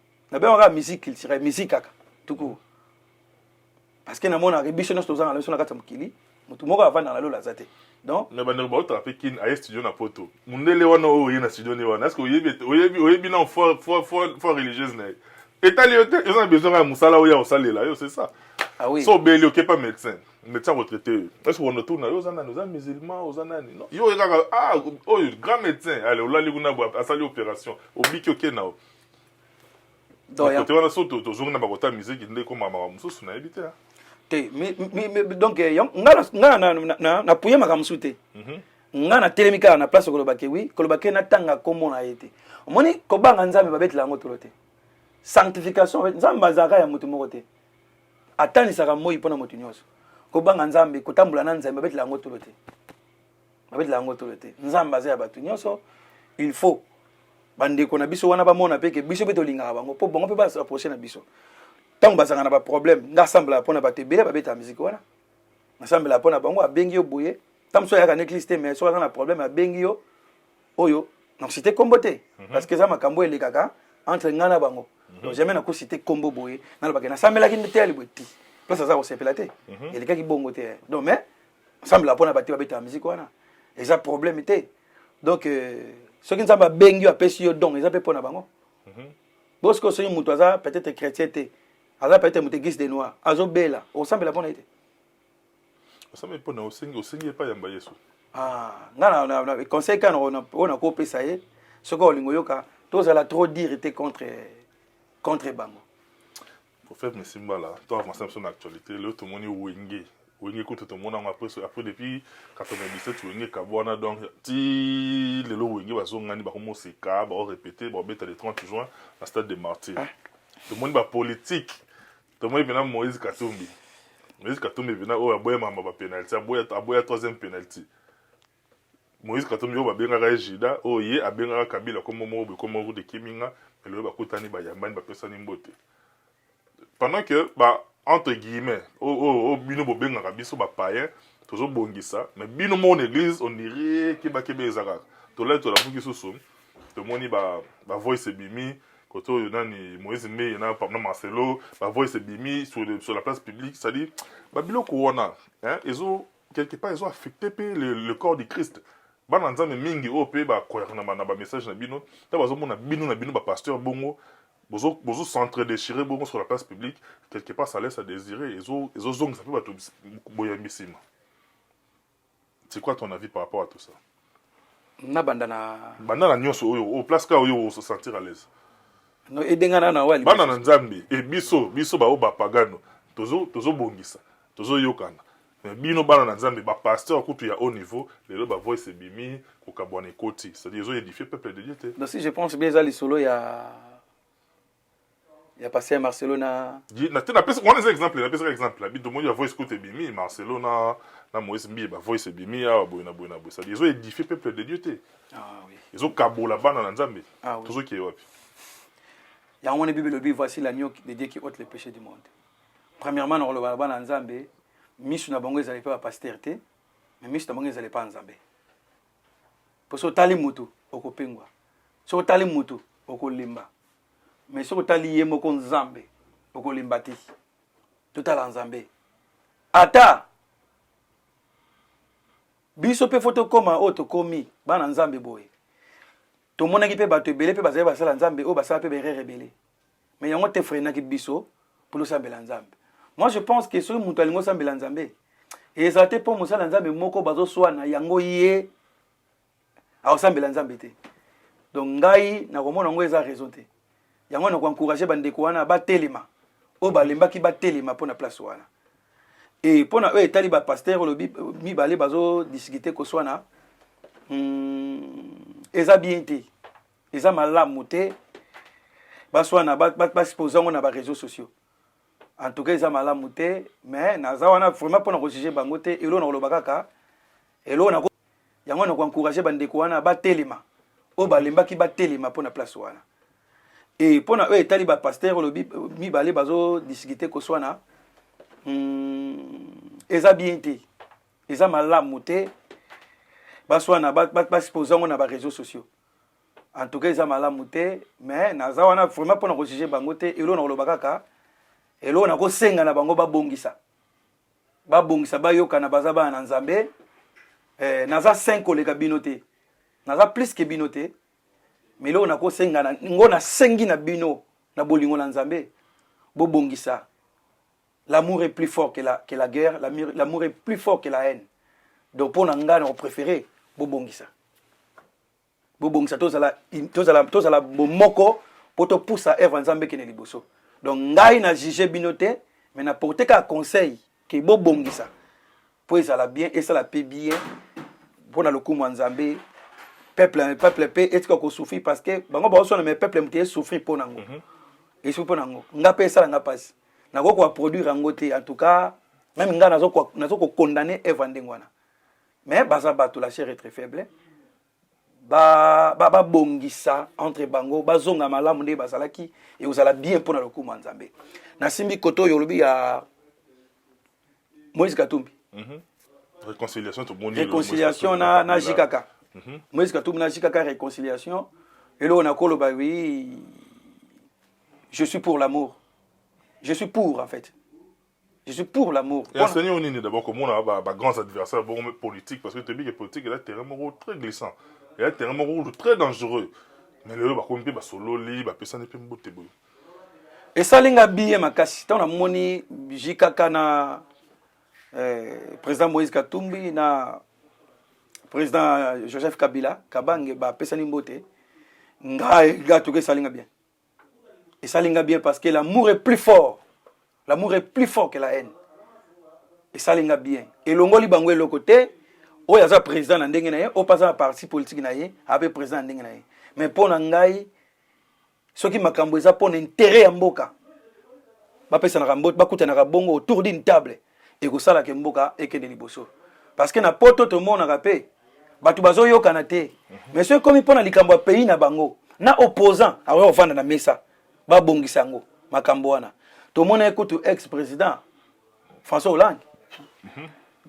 musique culturelle musique kaka tuku parce que na mona rebisho no stozanga leso na kata mukili mutu moko avanda na lola zate donc na bande ba otrape kin a studio na poto mundele wana o yena studio ni wana est-ce que oyebi na foi religieuse na etali ils ont besoin de musala oya osalela yo c'est ça Ah oui. So beli ok pas médecin. Médecin retraité. Est-ce qu'on retourne aux anani, aux musulmans, aux anani. Non. Yo grand médecin. Allez, on l'a liguna à salle opération. Oublie que na. Donc tu vas sur to journée ba kota musique ndé comme mama mususu na ebité. Donc na puye makamsu te. Nga na telemika na place kolobake oui, kolobake na tanga komo na été. Omoni ko banga nzambe babetela ngo tolote. Sanctification nzambe bazaka ya mutu moko te. Atanisaka moi pona mutu nyonso. Ko banga nzambe kotambula na nzambe babetela ngo tolote. Babetela ngo tolote. Nzambe bazaya batu nyonso, il faut bande ko na biso wana ba mona peke biso beto linga bango po bongo pe ba approcher na biso. Tant bazanga na ba problème, nga sambla pona ba tebele ba beta musique wana. Ensemble pona bango abengi yo boye. Tam so yaka nécliste mais so na problème abengi yo oyo. Donc c'était comboté parce que ça makambo ele kaka entre ngana bango. Donc jamais na ko cité combo boye na lo bakena samela ki ndeteli boti. Place ça ko sepelate. Ele kaki bongo te. Donc mais ensemble pona ba te ba beta musique wana. Et ça problème était. Donc ceux qui nzamba bengi apesi yo donc ils appellent pona bango. Parce que ce mutu aza peut-être chrétien te. Aza peut-être mutu gis de noir. Azo bela. O sambela pona ite. Ça me pone au singe pas yamba yesu. Ah, na conseil quand on a coupé ça y est. Ce qu'on lingo yoka, tous à la trop dire était contre bango. Pour faire mes simbala, toi avancer sur l'actualité, le tout monde wingé. Wingé écoute tout le monde après depuis 97 wingé kabwana donc ti le wingé ba zongani ba komo seka ba répéter ba beta le 30 juin à stade de Martyrs. Tout le monde ba politique. Tout le monde vient Moïse Katumbi. Moïse Katumbi vient au aboya mama ba penalty, aboya troisième penalty. Moïse Katumbi ba benga Jida, o ye abenga Kabila comme mobo comme mobo de Kiminga, et le ba kutani ba yambani ba pesani mbote. Pendant que ba entre guillemets, bino bo benga biso ba païen, toujours bongisa, mais bino mon église on dirait que ba kebe ezaka. To là to la buki soso. To moni ba voice bimi koto nani Moïse Mbe na pa Marcelo ba voice bimi sur la place publique, ça dit ba biloko wana, hein, ezo quelque part ils ont affecté le corps du Christ. Bana nzambe mingi o pe ba koyana na ba message na bino, ta bazo mona bino na bino ba pasteur bongo, bozo centre déchiré bongo sur la place publique, quelque part ça laisse à désirer, ezo zong ça peut ba to boya misima. C'est quoi ton avis par rapport à tout ça? Na bandana nyonso oyo au place ka oyo se sentir à l'aise. No edengana na wali. Bana nzambe e biso ba o ba pagano, tozo bongisa, tozo yokana. Mais bino bana na nzambe ba pasteur kutu ya haut niveau, lelo ba voice bimi ko kabwana koti, c'est-à-dire ils ont édifié peuple de Dieu. Donc si je pense bien ça les solo il y a passé à Barcelone. Na pesa on est exemple, na pesa exemple, la bito mo ya voice kutu bimi Barcelone na Moïse Mbi ba voice bimi ya boina c'est-à-dire ils ont édifié peuple de Dieu. Ah oui. Ils ont kabola bana na nzambe. Ah oui. Toujours qui est wapi. Il y a une Bible le dit voici l'agneau de Dieu qui ôte les péchés du monde. Premièrement on le va bana nzambe. Misu na bango ezali pas pasteur mais misu na bango ezali pas nzambe. Parce que tali mutu okopengwa. So tali mutu okolimba. Mais so tali yemo ko nzambe okolimba ti. Totala nzambe. Ata biso pe photo koma oto komi bana nzambe boye. To monaki pe bato ebele pe bazali basala nzambe o basala pe bere rebele. Mais yango te frena ki biso pour le sambela nzambe. Moi je pense que ce mutu alingo sambela nzambe et ça te pour musala nzambe moko bazo swana yango ye a sambela nzambe te. Donc ngai na komona ngo eza raison te. Yango na ko encourager bandeko wana ba telema o balemba ki ba telema pona place wana. Et pona eux etali ba pasteur lobi mi balé bazo discuter ko swana eza bien te. Eza malamu te. Ba swana ba exposer na ba réseaux sociaux. En tout cas, ils ont mal muté, mais naza wana vraiment pour nous juger bangote, elo na lobakaka, elo na yango na encourager bandeko wana ba telema, o balemba ki ba telema pour na place wana. Et pour na eux etali ba pasteur lobi mi balé bazo discuter ko swana eza bien te. Eza mal muté, ba swana ba exposer na ba réseaux sociaux. En tout cas, ils ont mal muté, mais naza wana vraiment pour nous juger bangote, elo na lobakaka. Et là, on a kosenga na bango babongisa. Babongisa bayoka na bazaba na nzambe. Naza 5 koleka binote. Naza plus que binote. Mais là, on a kosenga na ngona sengi na bino na bolingo na nzambe. Bobongisa. l'amour est plus fort que la guerre, l'amour est plus fort que la haine. Donc pour nanga on préféré bobongisa. Bobongisa tozala bomoko pour te pousser à Eve Nzambe kene liboso. Donc ngai na juger binote mais na porter ka conseil que bobongisa. Pour ça la bien et ça la paix bien pour na lokumu Nzambe peuple paix est-ce qu'on souffre parce que bango ba so na mes peuple mté souffrir pour nango. Et souffrir pour nango. Nga paix ça nga passe. Na ko produire yango te en tout cas même nga nazo ko condamner Eve Ndengwana. Mais baza bato la chair est très faible. Ba bongisa entre bango bazonga malamu nde bazalaki et uzala bien pour na lokumu Nzambe. Na simbi koto yolobi ya Moïse Katumbi. Réconciliation tout monde. Réconciliation na jikaka. Moïse Katumbi na jikaka réconciliation et là on a koloba oui je suis pour l'amour. Je suis pour en fait. Je suis pour l'amour. Et enseigner on est d'abord comme on a grands adversaires bon politique parce que tu dis que politique là terrain très glissant. Et là terrain très dangereux. Mais le ba kompi ba solo li ba pesa ne pe mbote boy. Et ça linga bien makasi tant na moni jikaka na président Moïse Katumbi na président Joseph Kabila Kabange ba pesa ni mbote nga tuke salinga bien. Et ça linga bien parce que l'amour est plus fort. L'amour est plus fort que la haine. Et ça linga bien. Et longoli bangwe le côté o yaza président na ndenge na ye o pasa parti politique na ye avec président na ndenge na ye. Mais pour ngai soki makambo eza pour intérêt ya mboka. Ba pesa na rambo ba kuta na bongo autour d'une table et ko sala ke mboka et ke de liboso. Parce que na poto to mona rapé batu bazo yokana te. Mais ceux comme pour na likambo pays na bango na opposant awe ofanda na mesa ba bongisango makambo wana. To mona écoute ex-président François Hollande.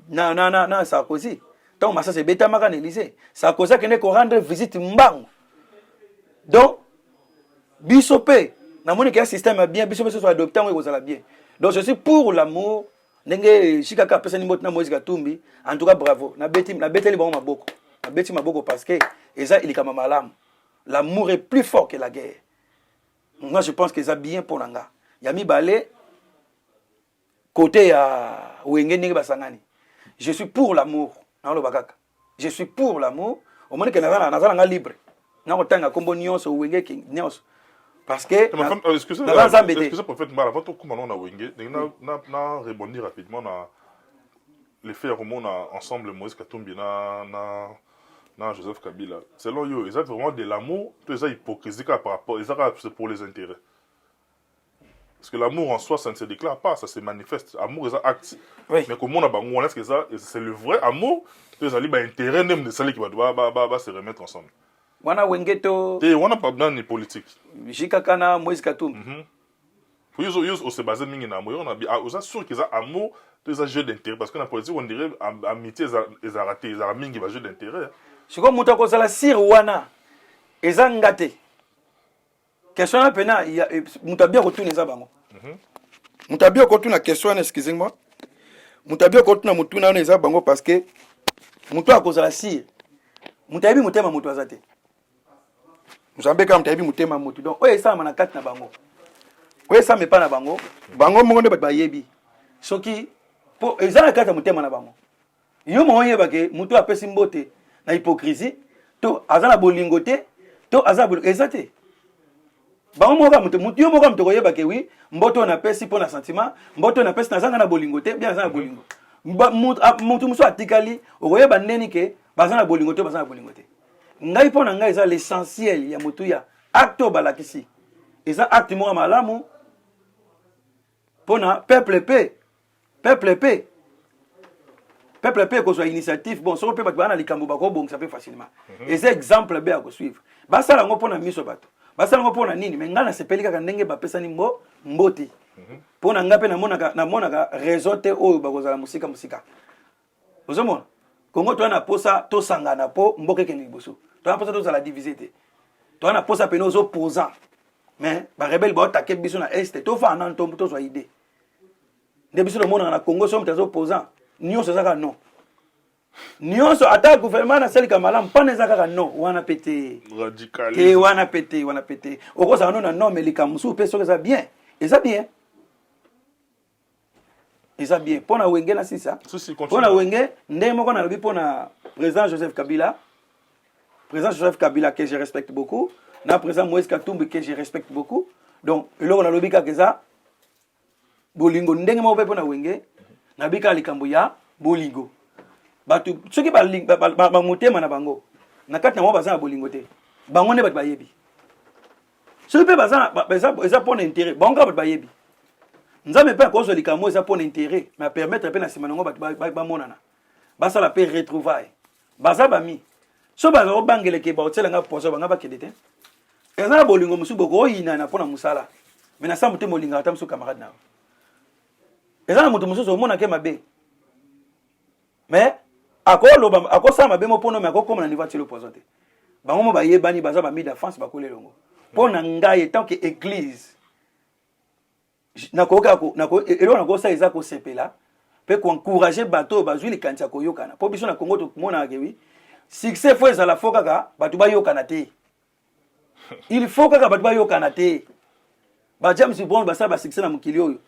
Na Sarkozy. Donc ça c'est beta maka na Élysée. Sarkozy kene ko rendre visite mbango. Donc bisopé na moni que système bien bisopé soit adopté on kozala bien. Donc je suis pour l'amour ndenge shikaka pesa ni motna Moïse Katumbi en tout cas bravo na beteli bango maboko. Na beti maboko parce que eza ilikama malamu. L'amour est plus fort que la guerre. Moi je pense que ça bien pour nanga. Yami balé côté à wenge ndenge basangani. Je suis pour l'amour. Na lo bakaka. Je suis pour l'amour. Au moins que nazala libre. Na otanga kombo nyonso wenge king nyonso. Parce que excusez prophète mal avant tout comment on a wenge na rebondir rapidement na les faire au monde ensemble Moïse Katumbi na Joseph Kabila. Selon eux, ils ont vraiment de l'amour, tout ça hypocrisie par rapport c'est pour les intérêts. Parce que l'amour en soi, ça ne se déclare pas, ça se manifeste. L'amour, c'est un acte. Oui. Mais comme on a est-ce que ça, c'est le vrai amour, c'est l'intérêt même de celle qui va se remettre ensemble. Wana wengeto. Et on n'a pas besoin de politique. Jikakana Moïse Katumbi. Faut on se base mingi na amour, on a sûr qu'ils ont amour, tous un jeu d'intérêt parce que dans la politique on dirait amitié ils ont raté, ils ont mingi va jeu d'intérêt. C'est comme muta ko sala sir wana ezangate. Question na pena il y a mutabia ko tuna za bango. Mutabia ko tuna question excusez-moi. Mutabia ko tuna mutuna na za bango parce que mutu akozala sir. Mutabi mutema mutu azate. Muzambe kama mutabi mutema mutu. Donc oye ça na kati na bango. Oye ça me pa na bango. Bango mo nde ba yebi. Soki po ezala kati na mutema na bango. Yo mo yeba ke mutu apesi mbote na hypocrisie to azala bolingote to azala ezate. Bango mo ka mutu yo mo ka mutu koyeba ke oui mboto na pesi po na sentiment mboto na pesi na zanga na bolingote bien zanga bolingo. Mutu muso atikali okoyeba ndeni ke bazana bolingo te bazana bolingo te ngai po na ngai eza l'essentiel ya mutu ya acte balakisi eza acte mo malamu pona peuple ko so initiative bon so pe bana likambo bako bon ça peut facilement et c'est exemple be à suivre basala ngo pona miso bato basala ngo pona nini mais ngana sepeli kaka ndenge ba pesa ni mboti pona ngape na monaka raison te o bakozala musika ozomona Congo to na posa to sangana po mboke ke liboso to na posa to za la divisité to na posa pe nos opposants mais ba rebelle ba attaquer biso na est to fa na ntombo to so idée de biso le monde na Congo sommes des opposants nyonso zaka non nyonso ata gouvernement na sel kamalam pa na zaka non wana pété radical et wana pété oko za non mais likamusu pe so que ça bien et ça bien eza bien pona wenge na sisa Si, pona wenge ndenge moko na lobi pona président Joseph Kabila que je respecte beaucoup na président Moïse Katumbi que je respecte beaucoup donc eloko na lobi ka keza bolingo ndenge moko pe pona wenge na bika likambo ya bolingo batu soki ba motema na bango na kati na mo baza na bolingo te bango ne bat bayebi soki pe baza pona intérêt bango bat bayebi nzambe pe akozwa likambo eza pona intérêt mais permettre pe na sima nango bat bamonana basala pe retrouvaille baza bami so baza obangeleke baotielanga poso banga bakende te eza na bolingo mosusu boko oyinana mpona mosala mais na sa motema olingaka ata mosusu camarade na eza na moto mosusu omonake mabe mais akosala mabe mo mpono me akokoma na niveau atielo poison te bango mo bayebani baza bami d'enfance bakoli elongo mpo na ngai tant que église eloko nakosala eza kosepela mpe koencourage bato oyo bazwi likanisi ya koyokana mpo biso na kongo tomonaka ke wi succès fo ezala fo kaka bato bayokana te il faut kaka bato bayokana te bajames bond basala basuccès na mokili oyo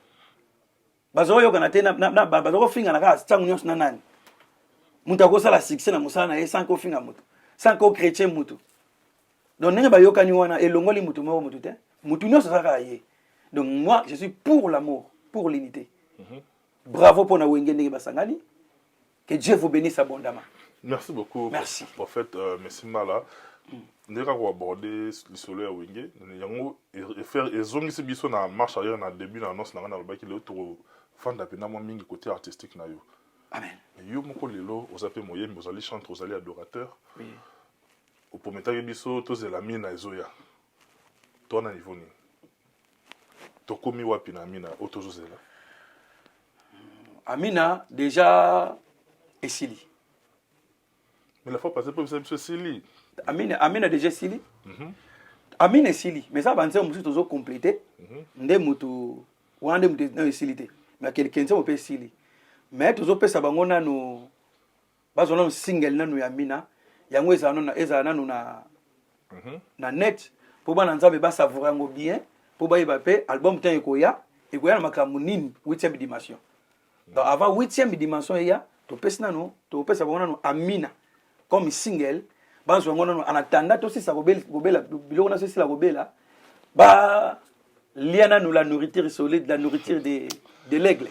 bazoyokana te bazokofingana kaka ntango nyonso na nani moto akosala succès na mosala na ye sans kofinga moto sans kochrétien moto donc ndenge bayokani wana elongoli moto moko moto te moto nyonso aza kaka ye donc moi je suis pour l'amour pour l'unité bravo pour na wenge ndenge basangani que Dieu vous bénisse abondamment. Merci beaucoup. Merci. Prophète merci Mala. Ndeka ko aborder le soleil à wenge yango et faire ezongisi biso na marche arrière na début na annonce na na lobaki le to fanda pena mo mingi côté artistique na yo. Amen. Yo moko lelo ozape moyembi ozali chanteur ozali adorateur. Oui. Au pometa biso to zela mina ezoya. To na niveau ni. To komi wapi na mina otozozela. Amina déjà esili. Mais la fois passée pour ça Sili. Amina déjà Sili. Amina Sili, mais ça banze musu tozo compléter. Nde mutu wande mutu na Sili te. Mais quelqu'un ça peut Sili. Mais tozo pesa bango nanu bazona single nanu ya Amina. Yango eza nanu na net pour bana nzambe ba savourer ngo bien pour ba yeba pe album tan ekoya na makamu nini 8e dimension. Donc avant 8e dimension ya to pesa nanu to pesa bango nanu Amina comme single banzo ngo nanu en attendant to si ça gobela biloko na si la gobela ba liana nous la nourriture solide, la nourriture de l'aigle.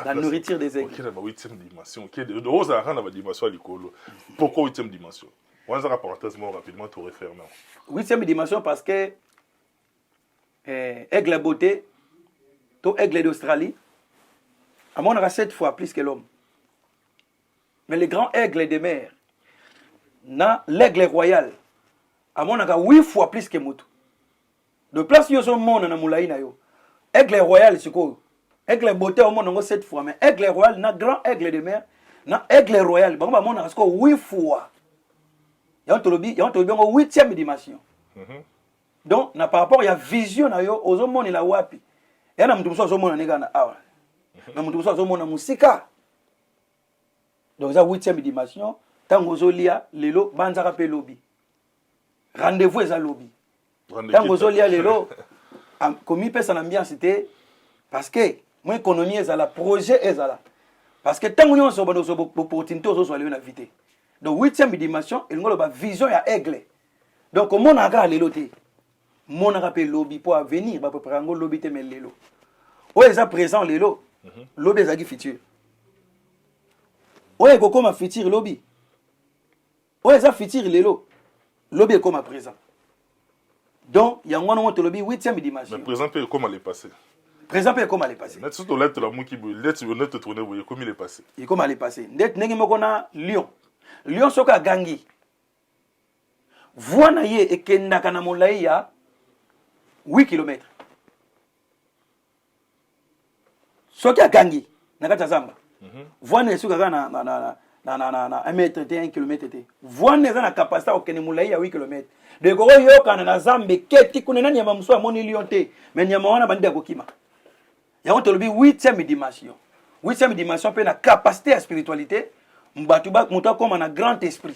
La nourriture des aigles. Ok, la 8e dimension. Ok, de rose à la dimension à l'école. Pourquoi 8e dimension? On va parenthèse rapidement tout refermer. 8e dimension parce que aigle beauté, to aigle d'Australie, à mon avis 7 fois plus que l'homme. Mais les grands aigles des mers, l'aigle royal, à mon avis 8 fois plus que Moutou. De place yo son monde na moulaï na yo. Aigle royal c'est quoi? Aigle beauté au monde 7 fois mais aigle royal na grand aigle de mer na aigle royal bango ba mona parce que 8 fois. Ya to lobi 8e dimension. Donc na par rapport ya vision na yo ozo mona la wapi. Ya na mtu muso ozo mona nega na awa. Na mtu muso ozo mona musika. Donc ça 8e dimension tango ozo lia lelo banzaka pe lobi. Rendez-vous eza lobi. Tango ozolia lelo komi pesa na ambiance te parce que mon économie ezala projet ezala parce que tango nyonso bano zo opportunité ozo swali na vite donc 8e dimension elingolo ba vision ya aigle donc mona ka lelo te mona ka pe lobby pour avenir ba préparer ngo lobby te mais lelo o eza présent lelo lobby ezaki futur o eko koma futur lobby o eza futur lelo lobby eko ma présent. Donc, il y a un moment où 8e dimension. Mais présent, comment il est passé? Présent, comment il est passé? Mais surtout lettre la mouki lettre honnête tourner comment il est passé? Et comment il est passé? Net nengi mokona Lyon. Lyon soka gangi. Voix na ye ekenda kana molai ya 8 km. Soka gangi na kata zamba. Voix na soka kana na 1 mètre te 1 km te. Voix na na capacité okene molai ya 8 km. De goro yoka na zambe keti kunena nyama muso amoni Lyon te mais nyama wana bandi akokima ya on tolobi 8e dimension 8e dimension pe na capacité à spiritualité mbatu ba muto akoma na grand esprit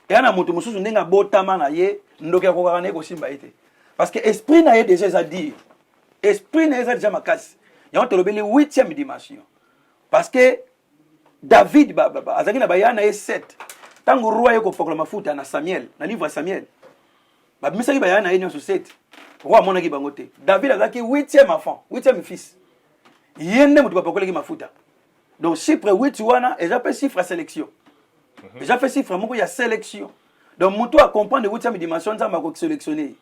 ya na muto mususu ndenga botama na ye ndoki akokaka na ko simba ete parce que esprit na ye déjà ça dit esprit na ye ça déjà makasi yango tolobeli 8e dimension parce que David azaki na bayana ye 7 tango roi yeko fokola mafuta na Samuel na livre ya Samuel misaki bayana ye nyonso 7 roi amonaki bango te David azaki 8e enfant 8e fils yende mutu bapokolaki mafuta donc chiffre 8 wana et j'appelle chiffre à sélection déjà fait chiffre moko ya sélection donc mutu a comprendre 8e dimension nzamba ko sélectionner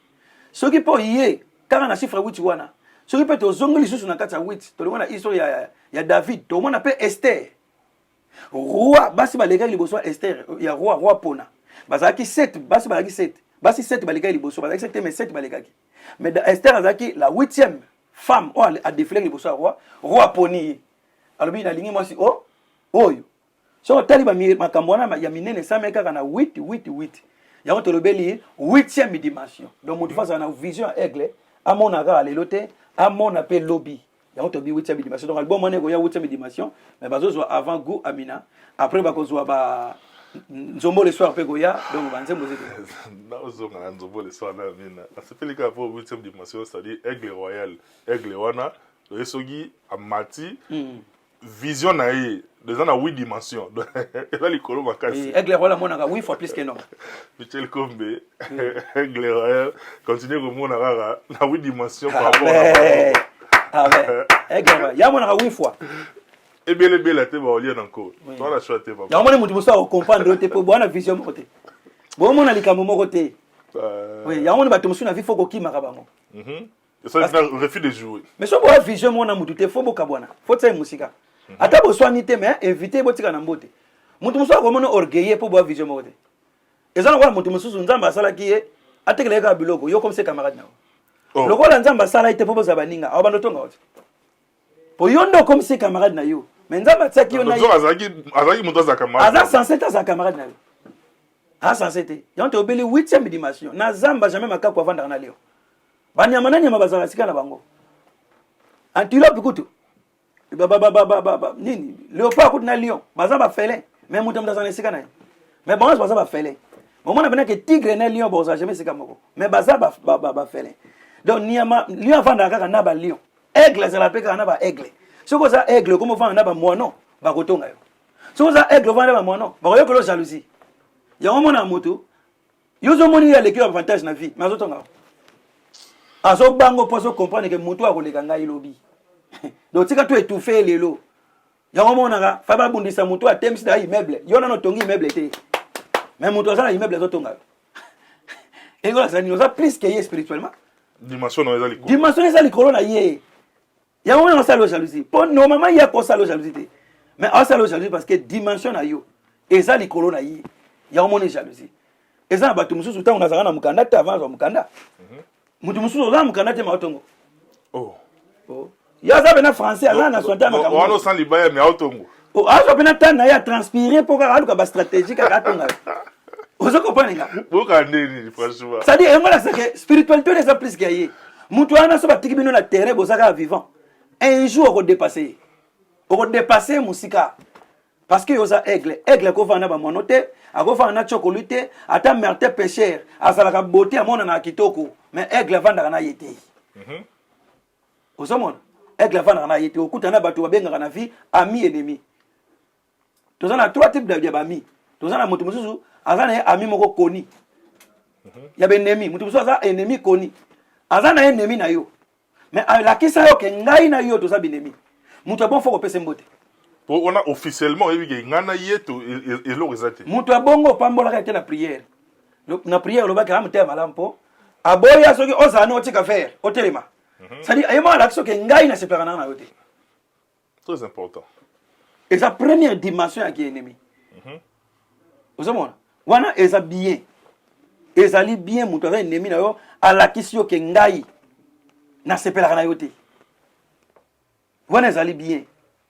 soki po yé kaka na chiffre 8 wana soki pe to zongoli susu na kati ya 8 to longona histoire ya David to mona pe Esther roi basi baleka liboso Esther ya roi pona bazaki 7 basi balaki 7 basi 7 baleka liboso bazaki 7 mais 7 balekaki mais Esther azaki la 8e femme a défilé liboso roi poni alobi na lingi mwasi oyo so tali ba makambo wana ya minene sameka kana 8 yango tolobeli 8e dimension donc mutu face na vision aigle amona ka lelote amona pe lobby yango tobi 8e dimension donc album wana ko ya 8e dimension mais bazo avant goût amina après bakozwa ba nzombo le soir pe goya donc banzembo zete na ozonga na nzombo le soir na amina asepeli ka pour 8e dimension c'est-à-dire aigle royal aigle wana esogi amati vision na ye déjà na 8 dimensions et là les colons makasi aigle royal monaka 8 fois plus que non Michel Kombe aigle royal continue ko mona rara na 8 dimensions par rapport à aigle royal ya monaka 8 fois et bien la te ba olien encore toi la choix te ba ya mona mutu musa ko comprendre te po bona vision moko te bo mona likambo moko te oui ya mona bato musu na vie faut ko kimaka bango et ça refus de jouer mais so bo vision mona mutu te faut boka bwana faut tsa musika ata bo soani te mais inviter botika na mbote mutu musu ko mona orgueilleux po bo vision moko te ezana kwa mutu musu nzamba asala ki ye atekele ka biloko yo comme ses camarades na lokola nzamba asala ite po bo za baninga abando tonga wote po yondo comme ses camarades na yo mais nzamba tsaki yo na yo azaki mutu za camarade aza censé ta za camarade na yo censé te yango obeli 8e dimension na zamba jamais makako avanda na leo banyama na nyama bazala sika na bango antilope kutu nini léopard kutu na lion baza ba félin mais mutu mtazana sika na mais bon baza ba félin moment na bena que tigre na lion boza jamais sika moko mais baza ba félin donc niama lion avanda kaka na ba lion aigle za la peka na ba aigle soko za aigle comme vanda na ba mono ba kotonga yo soko za aigle vanda ba mono ba yo ko jalousie yango mona moto yozo moni ya l'équipe avantage na vie mais azotonga azo bango poso comprendre que mutu akoleka ngai lobi donc tika to étouffer lelo yango monaka fa ba bundisa mutu atemsi da immeuble yona no tongi immeuble te mais mutu azala immeuble azotonga et ngola ça nous a plus que ye spirituellement dimension no ezali dimension ezali corona ye yango mona sala jalousie po no mama ya ko sala jalousie te mais on sala jalousie parce que dimension na yo ezali corona ye yango mona jalousie ezana batu mususu tango nazanga na mukanda ta avant mukanda mutu mususu oza mukanda te maotongo ya za bena français ala na sonta makambo wana sans libaya mais autongo azo bena tana ya transpirer pour ka aluka ba stratégique ka tonga ozo comprendre nga boka ndeni franchement ça dit ngola ça que spiritualité n'est pas plus gaillé mutu ana so batiki bino na terrain bozaka vivant un jour on dépasser musika parce que yoza aigle ko vana ba monote ako vana chocolate ata merte pécheur azala ka beauté amona na kitoko mais aigle vanda na yete osomona aigle vanda na yete okutana bato babenga na vie ami ennemi tozana trois types de ami tozana mutu mususu azana ami moko koni ya benemi mutu mususu azana ennemi koni azana ennemi na yo mais la kisa yo ke ngai na yo toza benemi mutu bon faut kopesa mbote on a officiellement eu ngana yeto et lo rezate mutu abongo pambola ka na prière na prière lo ba ka amte malampo aboya soki ozana otika faire otelema ça dit ayema la soki ngai na separa na yote très important et sa première dimension ya ennemi ozomona wana eza bien ezali bien mutu aza ennemi na yo alakisi yo ke ngai na separa na yote wana ezali bien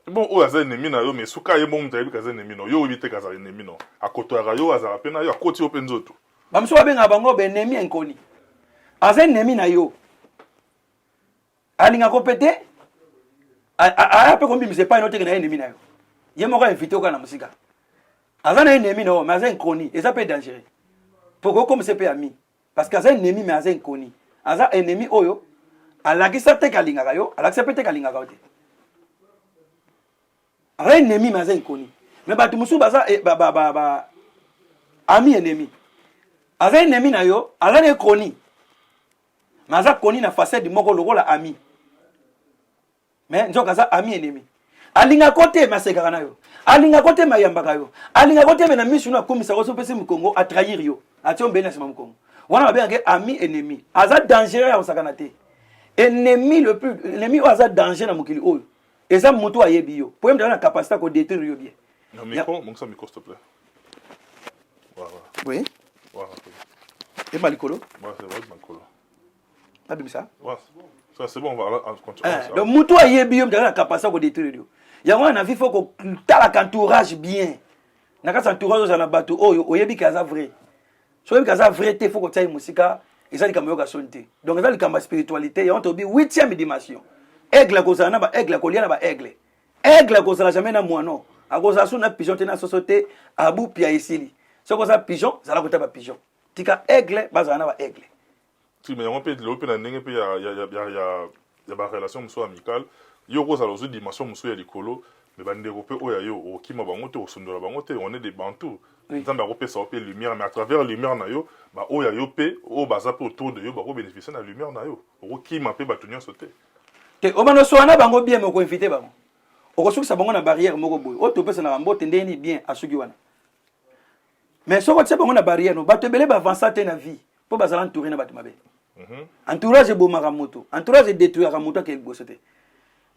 bon o aza ennemi na yo mais suka ye mo mutayebi kaza ennemi no yo obite kaza ennemi no akotoara yo azala pe na yo akoti yo pe nzoto bamso babenga bango be ennemi enkoni aza ennemi na yo alinga kopete aya pe kombimise pa ino teke na ennemi na yo ye moko invité oka na musika aza na ennemi na yo mais aza enkoni eza pe dangereux poko komise pe ami parce que aza ennemi mais aza enkoni aza ennemi oyo alakisa te kalingaka yo alakisa pe te kalingaka yo te Rien ennemi mais un connu. Mais bah tout musu baza ami ennemi. Aza ennemi na yo, aza ne connu. Mais aza connu na facette du moko lokola ami. Mais nzoka aza ami ennemi. Alinga côté maseka na yo. Alinga côté mayamba yo. Alinga côté na misu na komisa ko so pese mu Congo a trahir yo. Atiom bena sima mu Congo. Wana ba bien ami ennemi. Aza dangereux ya osakana te. Ennemi le plus ennemi aza danger na mukili oyo. Eza mutu ayebi yo. Pour me donner la capacité ko détruire yo bien. Un micro, mon micro s'il te plaît. Voilà. Oui. Voilà. Et Malikolo. Ouais, c'est vrai, Malikolo. Pas de ça. Ouais. Ça c'est bon, on va continuer. Donc mutu ayebi yo me donner la capacité ko détruire yo. Ya wana vie faut ko tala entourage bien. Na ka entourage za na bato oyo oyebi kaza vrai. So oyebi kaza vrai te faut ko tsayi musika. Eza likambo yoka sonte. Donc eza likambo spiritualité ya on tobi 8e dimension. Aigle kozala na ba aigle kolia na ba aigle. Aigle kozala jamais na moino. Akozala su na pigeon te na société abu pia isili. So kozala pigeon, zala kota ba pigeon. Tika aigle bazala na ba aigle. Si mais on peut le open ndenge pe ya ba relation muso amicale. Yo kozala zo dimension muso ya likolo, mais bandeko pe oya yo okima bango te osondola bango te, on est des bantous. Nzamba ko pesa pe lumière, mais à travers lumière na yo, ba oya yo pe o baza pe autour de yo ba ko bénéficier na lumière na yo. Okima pe batunya sauter. Te obano so na bango bien moko inviter bango. Okosukisa bango na barrière moko boy. O to pesa na mbote ndeni bien asuki wana. Mais so ko tse bango na barrière no bato belé ba avancer te na vie. Po bazala entourer na bato mabe. Entourage bo maramoto. Entourage détruire ramoto ke bosote.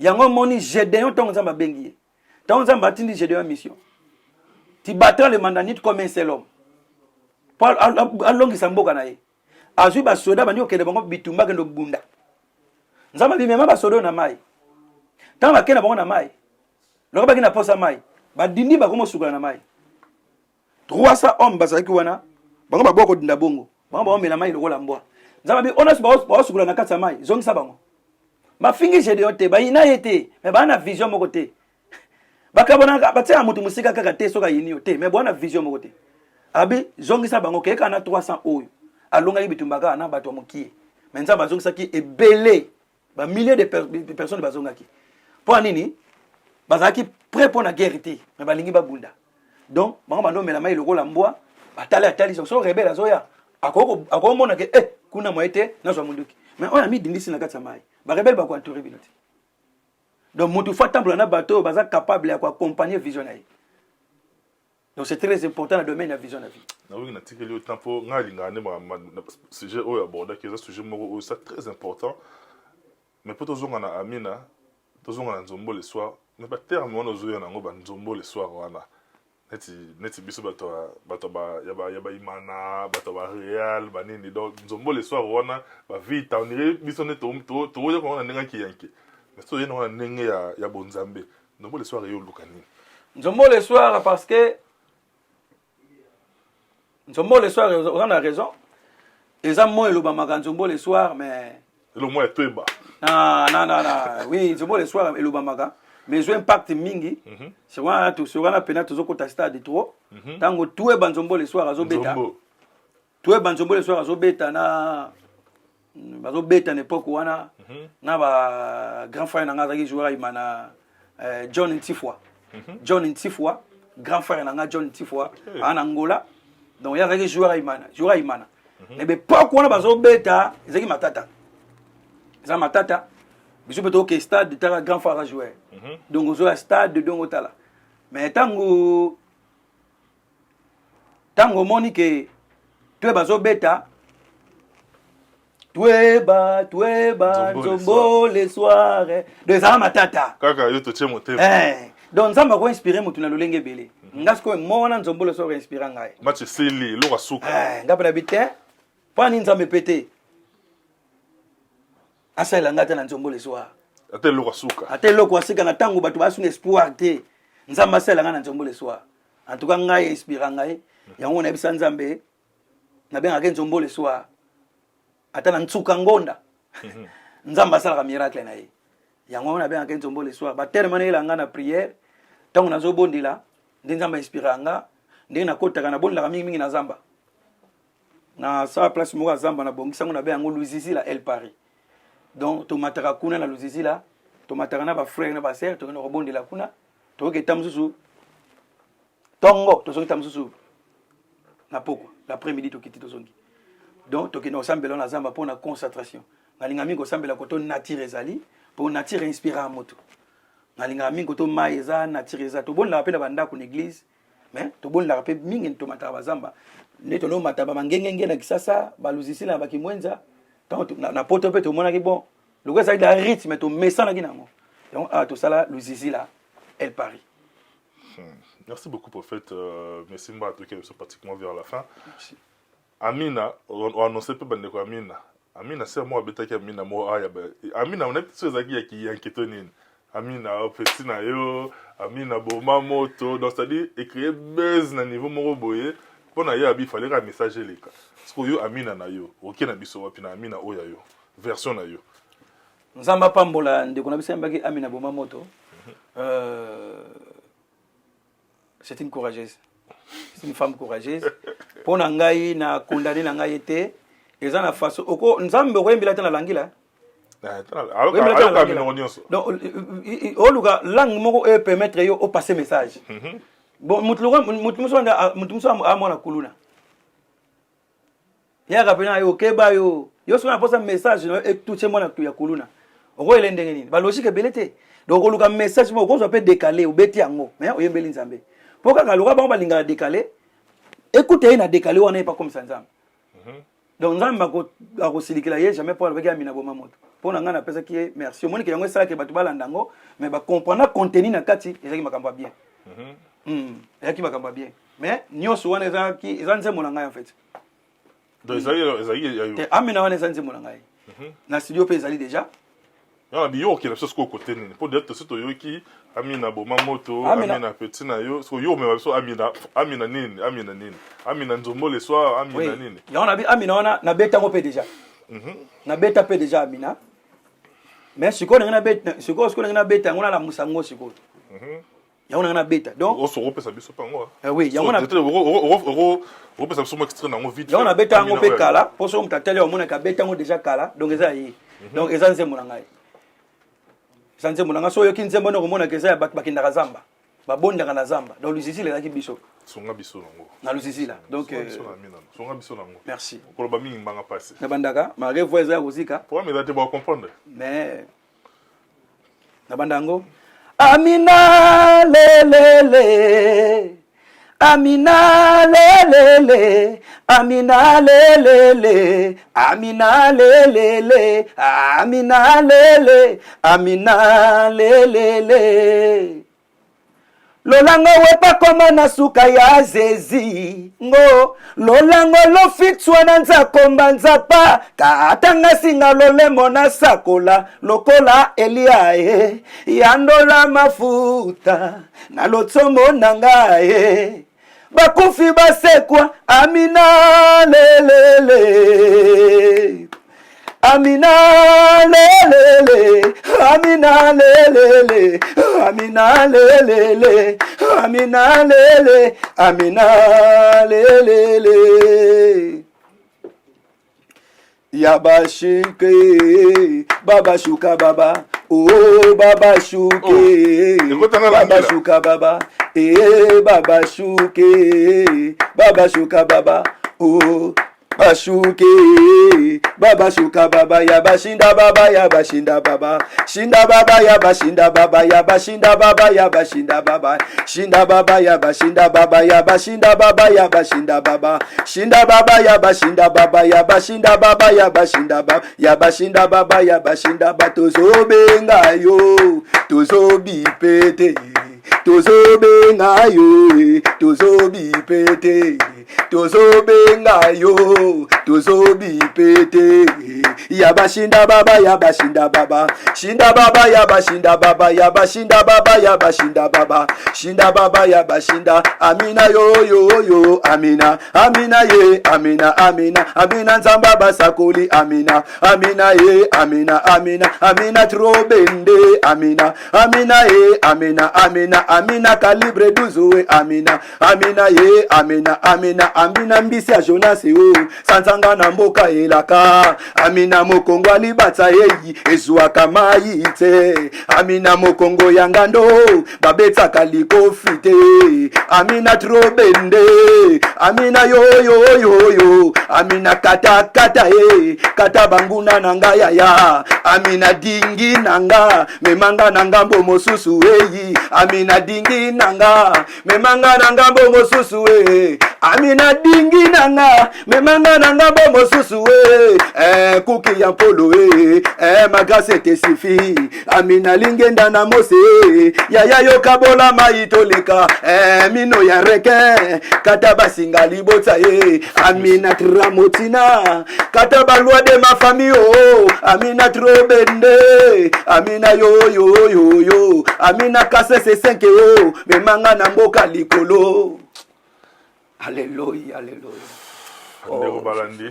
Yango moni Gédéon tongo nzamba bengi. Tongo nzamba atindi Gédéon mission. Tu battras le mandanite comme un seul homme. Paul alongi samboka na ye. Azui ba soda bandi okende bango bitumba kendo bunda. Nzamba bimema ba soda na mai. Tanga bakena bango na mai. Loko bakina posa mai. Ba dindi ba komo sukala na mai. 300 hommes bazaki wana. Bango ba boko dinda bongo. Bango ba omela mai lokola mbwa. Nzamba bi onas ba sukala na kata mai. Zongisa bango. Ba fingi Gédéon te ba ina yete. Mais ba na vision moko te. Bakabona batia mutu musika kaka te soka yini te mais bona vision moko te abi zongisa bango ke kana 300 oyo alonga bitumbaka na bato mokie mais nzamba zongisa ki ebele ba milliers de personnes bazonga ki pour nini bazaki prêt pour la guerre te mais balingi babunda donc bango bando mela mai lokola mbwa batala atali so rebelle azoya akoko mona ke kuna moete na zo munduki mais on a mis dindisi na kata mai ba rebelle ba ko entourer binoti. Donc, mutu fa temple na bateau, baza capable à accompagner visionnaire. Donc, c'est très important dans le domaine de la vision de la vie. Oui, natikeli autant pour ngalinga ne sujet oyo aborda qui est un sujet moko ça très important. Mais pour tozonga na amina, tozonga na nzombo le soir, mais pas terme on ozoya na ngo ba nzombo le soir wana. Neti biso bato ba ya ba imana, bato ba real, ba nini donc nzombo le soir wana ba vita on dirait biso ne to oya ko na nenga ki yanki. Mais so yeno na nenge ya bonzambe. Nzombo le soir yo lukani. Nzombo le soir parce que Nzombo le soir on a raison. Les amours le bamaka nzombo le soir mais le moins est bas. Non. Oui, nzombo le soir le bamaka. Mais je impact mingi. C'est quoi tout sur na pena to zoko tasta de trop. Tango tout banzombo le soir azo beta. Tout banzombo le soir azo beta na bazo beta n'époque wana na ba grand frère na ngazaki joueur imana John Ntifwa. John Ntifwa, grand frère na John Ntifwa en Angola. Donc il y a des joueurs imana. Mais époque wana bazo beta, ezaki matata. Za matata. Biso beto ke stade de tala grand frère joueur. Donc ozo la stade de dongo tala. Mais tango monique tu bazo beta Tueba, nzombo le soir. De ça matata. Kaka yo to chemo te. Donc ça m'a ko inspiré mutu na lolenge belé. Ngasko mo na nzombo le soir inspiré ngai. Match seli lo kasuka. Ngapa na bité. Pani nzambe pété. Asa la ngata na nzombo le soir. Ate lo kasuka. Ate lo kwasika na tango batu basu espoir te. Nzamba sala ngana nzombo le soir. En tout cas ngai inspiré ngai. Yango na bisa nzambe. Na benga ke nzombo le soir. Atana ntsuka ngonda nzamba sala miracle na ye yango na bien ke nzombo le soir ba tellement ela nga na prière tango nazo bondila ndi nzamba inspira nga ndi na kota kana bondila mingi na zamba na sa place moko zamba na bongisa ngo na bien ngo Luzizi la El Paris donc to mataka kuna na Luzizi la to mataka na ba frère na ba sœur to no bondila kuna toke tamsusu tongo tozongi tamsusu na poko l'après-midi tokiti tozongi donc toke na osambela na zamba pour na concentration ngalinga mingi osambela koto nature ezali pour nature inspira moto ngalinga mingi koto mai eza nature eza to bonla rapela banda ku église mais to bonla rapela mingi to mataba bazamba neto no mataba mangengenge na kisasa baluzisi na bakimwenza tant na poto pe to mona ki bon le gars ça il a rythme to mesa na kinango donc tout ça là luzisi là elle parie. Merci beaucoup, prophète. Merci, Mbato, qui est pratiquement vers la fin. Merci. Amina, on annonçait peu de Amina. Amina, c'est moi, qui Amina, moi, Amina, on est tous ceux qui inquiètent. Amina, petit nayo, Amina, boma moto. Donc, c'est-à-dire, écrire buzz na niveau moroboye. Pour na il fallait un message les cas. Parce que yo Amina na yo, ok na biso wapi na Amina oya yo, version na yo. Nzamba pambola ndeko na biso mbaki Amina boma moto. C'est une courageuse. C'est une femme courageuse. Pour nangai na condamné nangai été. Ils en a façon. Oko nzambe ko yembila tana langila. Donc oluga langue moko e permettre yo o passer message. Bon mutluga amona kuluna. Ya kapena yo keba yo. Yo sona posa message no e toucher mona ya kuluna. Oko elende nini? Ba logique belete. Donc oluga message moko so peut décaler ou beti yango. Mais oyembeli nzambe. Pourquoi quand le ba linga décalé écoutez na décalé on n'est pas comme ça nzambe donc nzambe ko silikila ye jamais pour avec Amina boma moto pour nga na pesa ki merci moni ke yango sala ke batu balandango mais ba comprendre contenu na kati ezaki makamba bien ezaki makamba bien mais nyoso wana ezaki ezanze monanga en fait donc ezaki Amina wana ezanze monanga na studio pe ezali déjà ya biyo ki la chose ko côté ni pour dire tout yo ki Amina boma moto Amina petit na yo so yo me so Amina nini Amina nzombo le soir Amina nini ya on a bi Amina wana na beta ngo pe déjà na beta pe déjà Amina mais siko na beta siko na beta ngona la musango siko ya on na beta donc on se repose biso pango oui ya on a repose biso mo extrait na ngo vite ya on a beta ngo pe kala pour so mtatele o mona ka beta ngo déjà kala donc eza yi donc eza nzembo na ngai sanze mulanga so yo kinzembo no komona keza ya bakinda kazamba babonda na zamba donc lusisi la ki biso songa biso nango na lusisi la donc songa biso nango merci ko ba mingi mbanga passer na bandaka ma revoix za kozika pour me date ba comprendre mais na bandango Amina lelele Amina lelele Amina lelele Amina lelele Amina lele Amina lelele Lolango wepa koma na suka ya zezi ngo Lolango lo fitwa na nza komba nzapa Katanga singa lolemo na sakola Lokola eliae Yandola mafuta Na lotsomo nangae Bakufi basekwa Amina lelele Amina lelele Amina lelele Amina lelele Amina lele Amina lelele Yabashike Baba shuka baba oh baba shuke Baba shuka baba baba shuke Baba shuka baba oh Bashuke baba shuka baba ya bashinda baba ya bashinda baba shinda baba ya bashinda baba ya bashinda baba ya bashinda baba shinda baba ya bashinda baba ya bashinda baba ya bashinda baba shinda baba ya bashinda baba ya bashinda baba ya bashinda baba ya bashinda baba ya bashinda batozobenga yo tozobipete tozobenga yo tozobipete tozobenga yo tozobipete ya bashinda baba ya bashinda baba shinda baba ya bashinda baba ya bashinda baba ya bashinda baba shinda baba ya bashinda Amina yo yo yo Amina Amina ye Amina Amina Amina nzamba basakoli Amina Amina ye Amina Amina Amina trobende Amina Amina ye Amina Amina Amina calibre 12 Amina Amina ye Amina Amina Amina mbisi ya Jonas yo Sansanga na mboka elaka Amina mokongo alibata yeyi ezwa kama ite Amina mokongo yangando babeta kaliko fite Amina trobende Amina yo yo yo yo Amina kata kata kata banguna nanga ya Amina dingi nanga memanga nanga mbomo susu Amina dingi nanga memanga nanga mbomo susu Amina dingi nanga memanga nanga mbomo susu kuki ya polo magase te sifi Amina lingenda na mose ya yo kabola maitoleka mino ya reke kata basinga libota Amina tramotina kata balwa de ma famille Amina trobende Amina yo yo yo yo Amina kase se 5 yo memanga na mboka likolo. Alléluia, alléluia. Ndeko Balandi.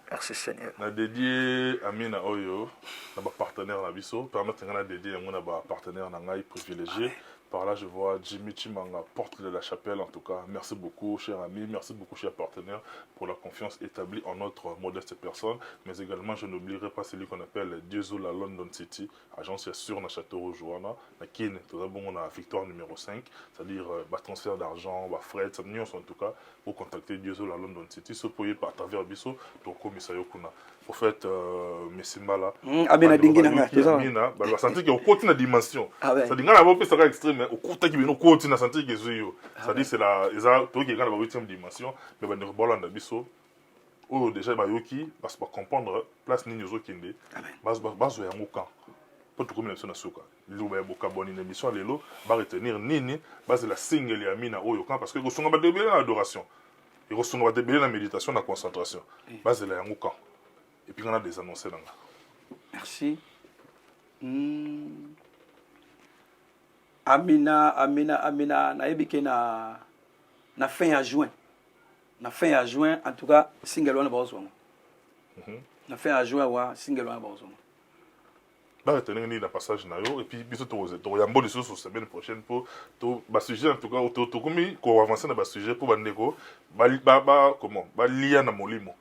Merci Seigneur. Na dédié Amina Oyo, na ba partenaire na biso, permettre ngana dédié yango na ba partenaire na ngai privilégié. Par là, je vois Jimmy Chimanga, porte de la chapelle en tout cas. Merci beaucoup, cher ami, merci beaucoup, cher partenaire, pour la confiance établie en notre modeste personne. Mais également, je n'oublierai pas celui qu'on appelle Diezola London City, agence sur na Château Rougeouana, na Kin, tout d'abord on a victoire numéro 5, c'est-à-dire transfert d'argent, frais, ça nous en tout cas, pour contacter Diezola London City, ce pouvez par travers Bisso, pour commissaire Kuna. Au fait, Messimbala, Amina Dingina, Amina, bah sentir qu'il y a une dimension. Ça dit ngana bope ça extrême, au côté qui vient au côté na sentir que zo. Ça dit c'est la eza to qui ngana ba 8e dimension, mais ba ne bolanda biso. Oh déjà ba yoki parce pas comprendre place ni nyozo kinde. Bazo ya ngoka. Pour tout comme na suka. Luba ya boka boni na mission lelo, ba retenir nini, base la single ya Amina Oyo parce que ko ba debele na adoration. Et ko ba debele na méditation na concentration. Base la ngoka. Et puis on a des annonces là. Merci. Amina, naebike na fin à juin. Na fin à juin, en tout cas, single one bazongo. Na fin à juin wa single one bazongo. Bah retenir ni la passage na yo et puis biso to yambo les sur semaine prochaine pour to ba sujet en tout cas to komi ko avancer na ba sujet pour bandeko ba comment ba lia na molimo.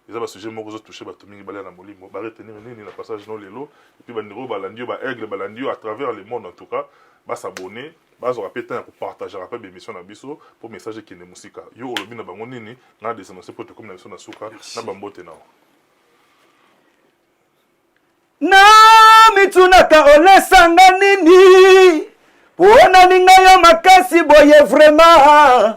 Les abas sujets moko touché ba tomingi balé na molimo ba retenir ni la passage no lelo et puis bandeko balandio ba aigle balandio à travers le monde en tout cas ba s'abonner ba zo rappeler pour partager rappel émission na biso pour message qui ne musique yo olobi na bango nini na des annonces pour te comme na biso na suka na bambote na mitunaka olesanga nini pona ninga yo makasi boye vraiment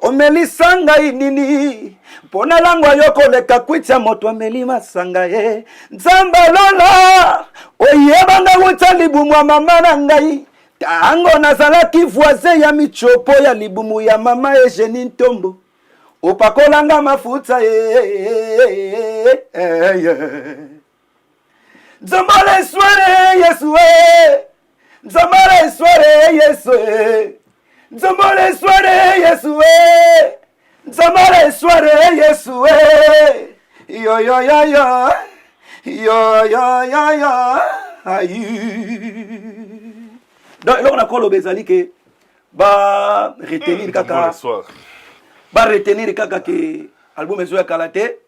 omelisanga nini pona langwa yo koleka kwitya moto ameli masanga ye nzamba lola oyebanga wuta libumu ya mama na ngai tango nazalaki voisin ya michopo ya libumu ya mama Eugenie Ntombo opakolanga mafuta Nzambale sware Yesu Nzambale sware Yesu Nzambale sware Yesu Nzambale sware Yesu yo yo yo yo yo yo yo yo aïe. Donc là on a quoi le bezali que ba retenir kaka ba retenir kaka que album ezo ya kalate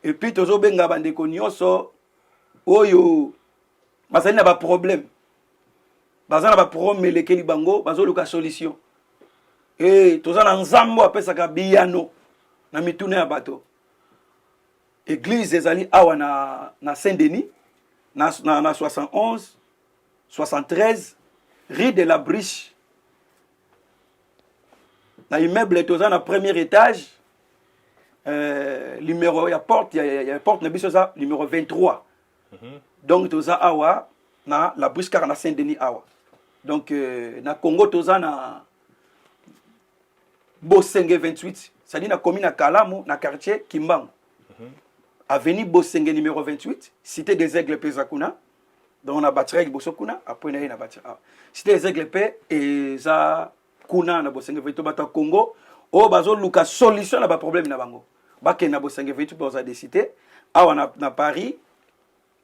et puis tozo benga bandeko nyonso oyo bazali na ba problème bazana ba problème lekeli bango bazoluka solution et tozana nzambo apesaka biyano na mituna ya bato église ezali awa na Saint-Denis na 71 73 rue de la Briche na immeuble tozana premier étage numéro ya porte ya porte na biso ça numéro 23. Donc toza awa na la Briche car na Saint-Denis awa. Donc na Congo toza na Bosenge 28, ça dit na commune na Kalamu na quartier Kimbangu. Avenue Bosenge numéro 28, cité des Aigles Pesakuna. Donc on a Batrek Bosokuna, après na Batrek. Cité des Aigles P et za kuna na Bosenge 28 bata Congo. O bazo luka solution na ba problème na bango. Ba ke na Bosenge 28 boza des cités. Awa na Paris.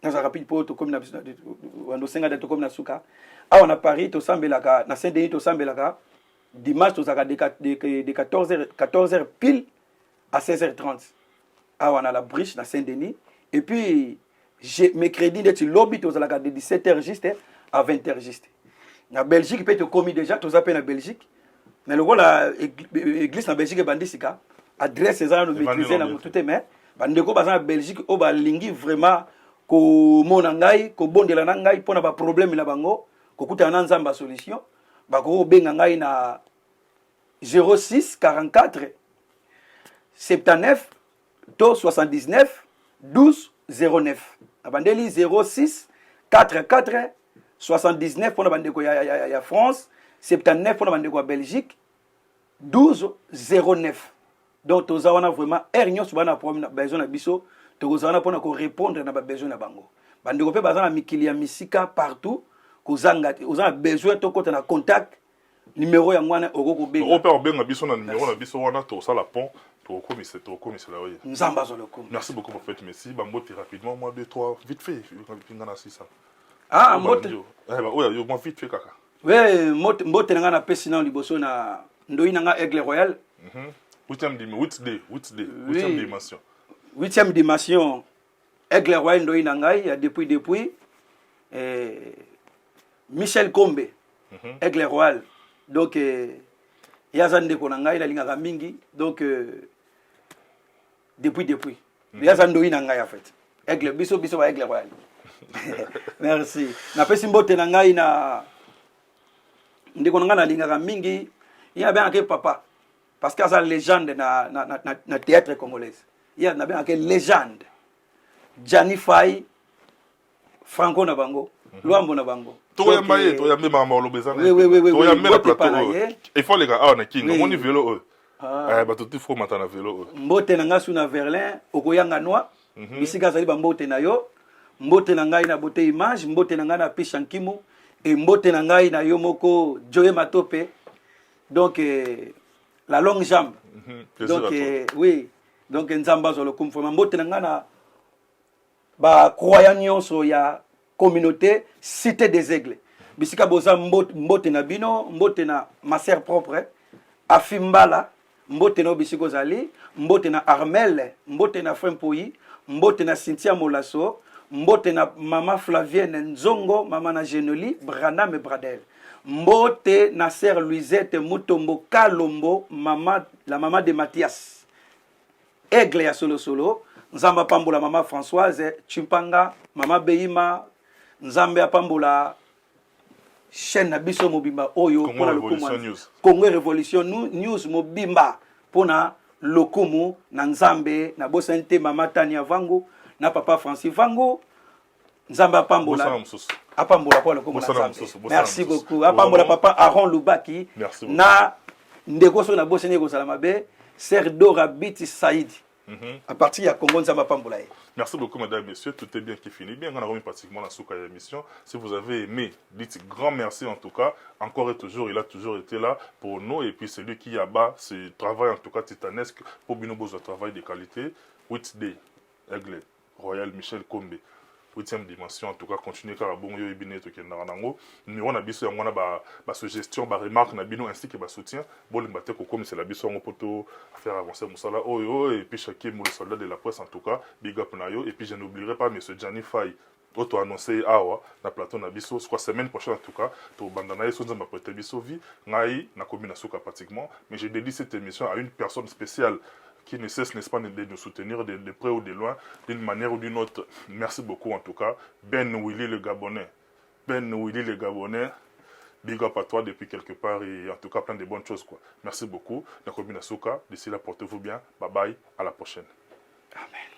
Dans un rapide pour tout comme na wando senga de tout comme na suka. awa na Paris tosambelaka na Saint-Denis tosambelaka dimanche tozaka de 14h pile à 16h30 awa na la Briche na Saint-Denis et puis mercredi ndeti lobby tozalaka de 17h juste à 20h juste na Belgique peut te commis déjà tozape na Belgique mais le la église na Belgique bandisika adresse ezala no maîtriser na tout mais bandeko baza na Belgique o ba lingi vraiment ko mona ngai ko bondela na ngai pona ba problème na bango ko kuta na nzamba solution ba ko benga ngai na 06 44 79 to 79 12 09 abandeli 06 44 79 pona bandeko ya France 79 pona bandeko ya Belgique 12 09 donc tozawana vraiment ernion subana problème besoin na biso tozawana pona ko répondre na ba besoin na bango bandeko pe bazana mikili ya misika partout kozanga ozana besoin to kota na contact numéro ya ngwana okoko benga on peut benga biso na numéro na biso wana to sala pont to commissaire la oye nzamba zolokum merci beaucoup pour fait merci bambote rapidement moi 2 3 vite fait pinga na 600 ah mbote oya yo moi vite fait kaka ouais mbote nga na pesi na liboso na ndoi nga Aigle Royal 8e dimension 8e dimension Aigle Royal ndoi na ngai ya depuis Michel Kombe Aigle Royal donc yaza ndeko na ngai la lingaka mingi donc depuis yaza ndoi na ngai en fait Aigle biso ba Aigle Royal merci na pesi mbote na ngai na ndeko na ngai na lingaka mingi ya bien que papa parce que ça légende na théâtre congolaise ya na bien que légende Gianni Faye Franco na bango Luambo na bango toyambaye toyambe mama olobezana oui toyambe na plateau il faut les gars ah na kinga moni vélo ba tout faut matana vélo mbote na ngasu na Verlin okoyanga noa bisika zali ba mbote na yo mbote na ngai na beauté image mbote na ngai na Pishankimu et mbote na ngai na yo moko Joe Matope donc la longue jambe donc oui donc nzamba zo le kumfoma mbote na ngai na ba croyant nyonso ya communauté cité des aigles bisika boza mbote na bino mbote na ma sœur propre Afimbala mbote na bisiko zali mbote na Armel mbote na Frempoyi mbote na Cynthia Molaso mbote na mama Flavienne Nzongo mama na Genoli Branham Bradel mbote na sœur Louisette Mutombo Kalombo la maman de Mathias Aigle ya solo nzamba pambola mama Françoise Chimpanga mama Beima nzambe apambola chaîne na biso mobimba oyo pona lokumu Congo Revolution News mobimba pona lokumu na nzambe na bosante mama Tania Vango na papa Francis Vango nzambe apambola pona lokumu na nzambe merci beaucoup apambola papa Aaron Lubaki na ndeko so na bosene ko salama be Sœur Dora Biti Saïdi à partir de Congo nzamba pambola. Merci beaucoup, mesdames et messieurs. Tout est bien qui finit bien. On a remis pratiquement la souka à l'émission. Si vous avez aimé, dites grand merci en tout cas. Encore et toujours, il a toujours été là pour nous. Et puis, c'est lui qui abat ce travail en tout cas titanesque pour Binobo, un travail de qualité. 8D, Aigle Royal, Michel Kombe. 8e dimension, en tout cas, continuez car bon yo ebine to kenda nango. Numéro na biso yango na ba suggestion, ba remarque na bino ainsi que ba soutien. Bon le batte ko comme c'est la biso ngo poto faire avancer musala oyo et puis chaque le soldat de la presse en tout cas, big up na yo et puis je n'oublierai pas monsieur Gianni Faye. Auto annoncé awa na plateau na biso soit semaine prochaine en tout cas to bandana yeso nzamba prêter biso vie ngai na commune suka pratiquement mais j'ai dédié cette émission à une personne spéciale qui ne cesse, n'est-ce pas, de nous soutenir de près ou de loin, d'une manière ou d'une autre. Merci beaucoup en tout cas. Ben Willy le Gabonais. Big up à toi depuis quelque part et en tout cas plein de bonnes choses quoi. Merci beaucoup. Nakomi Nasuka, d'ici là portez-vous bien. Bye bye, à la prochaine. Amen.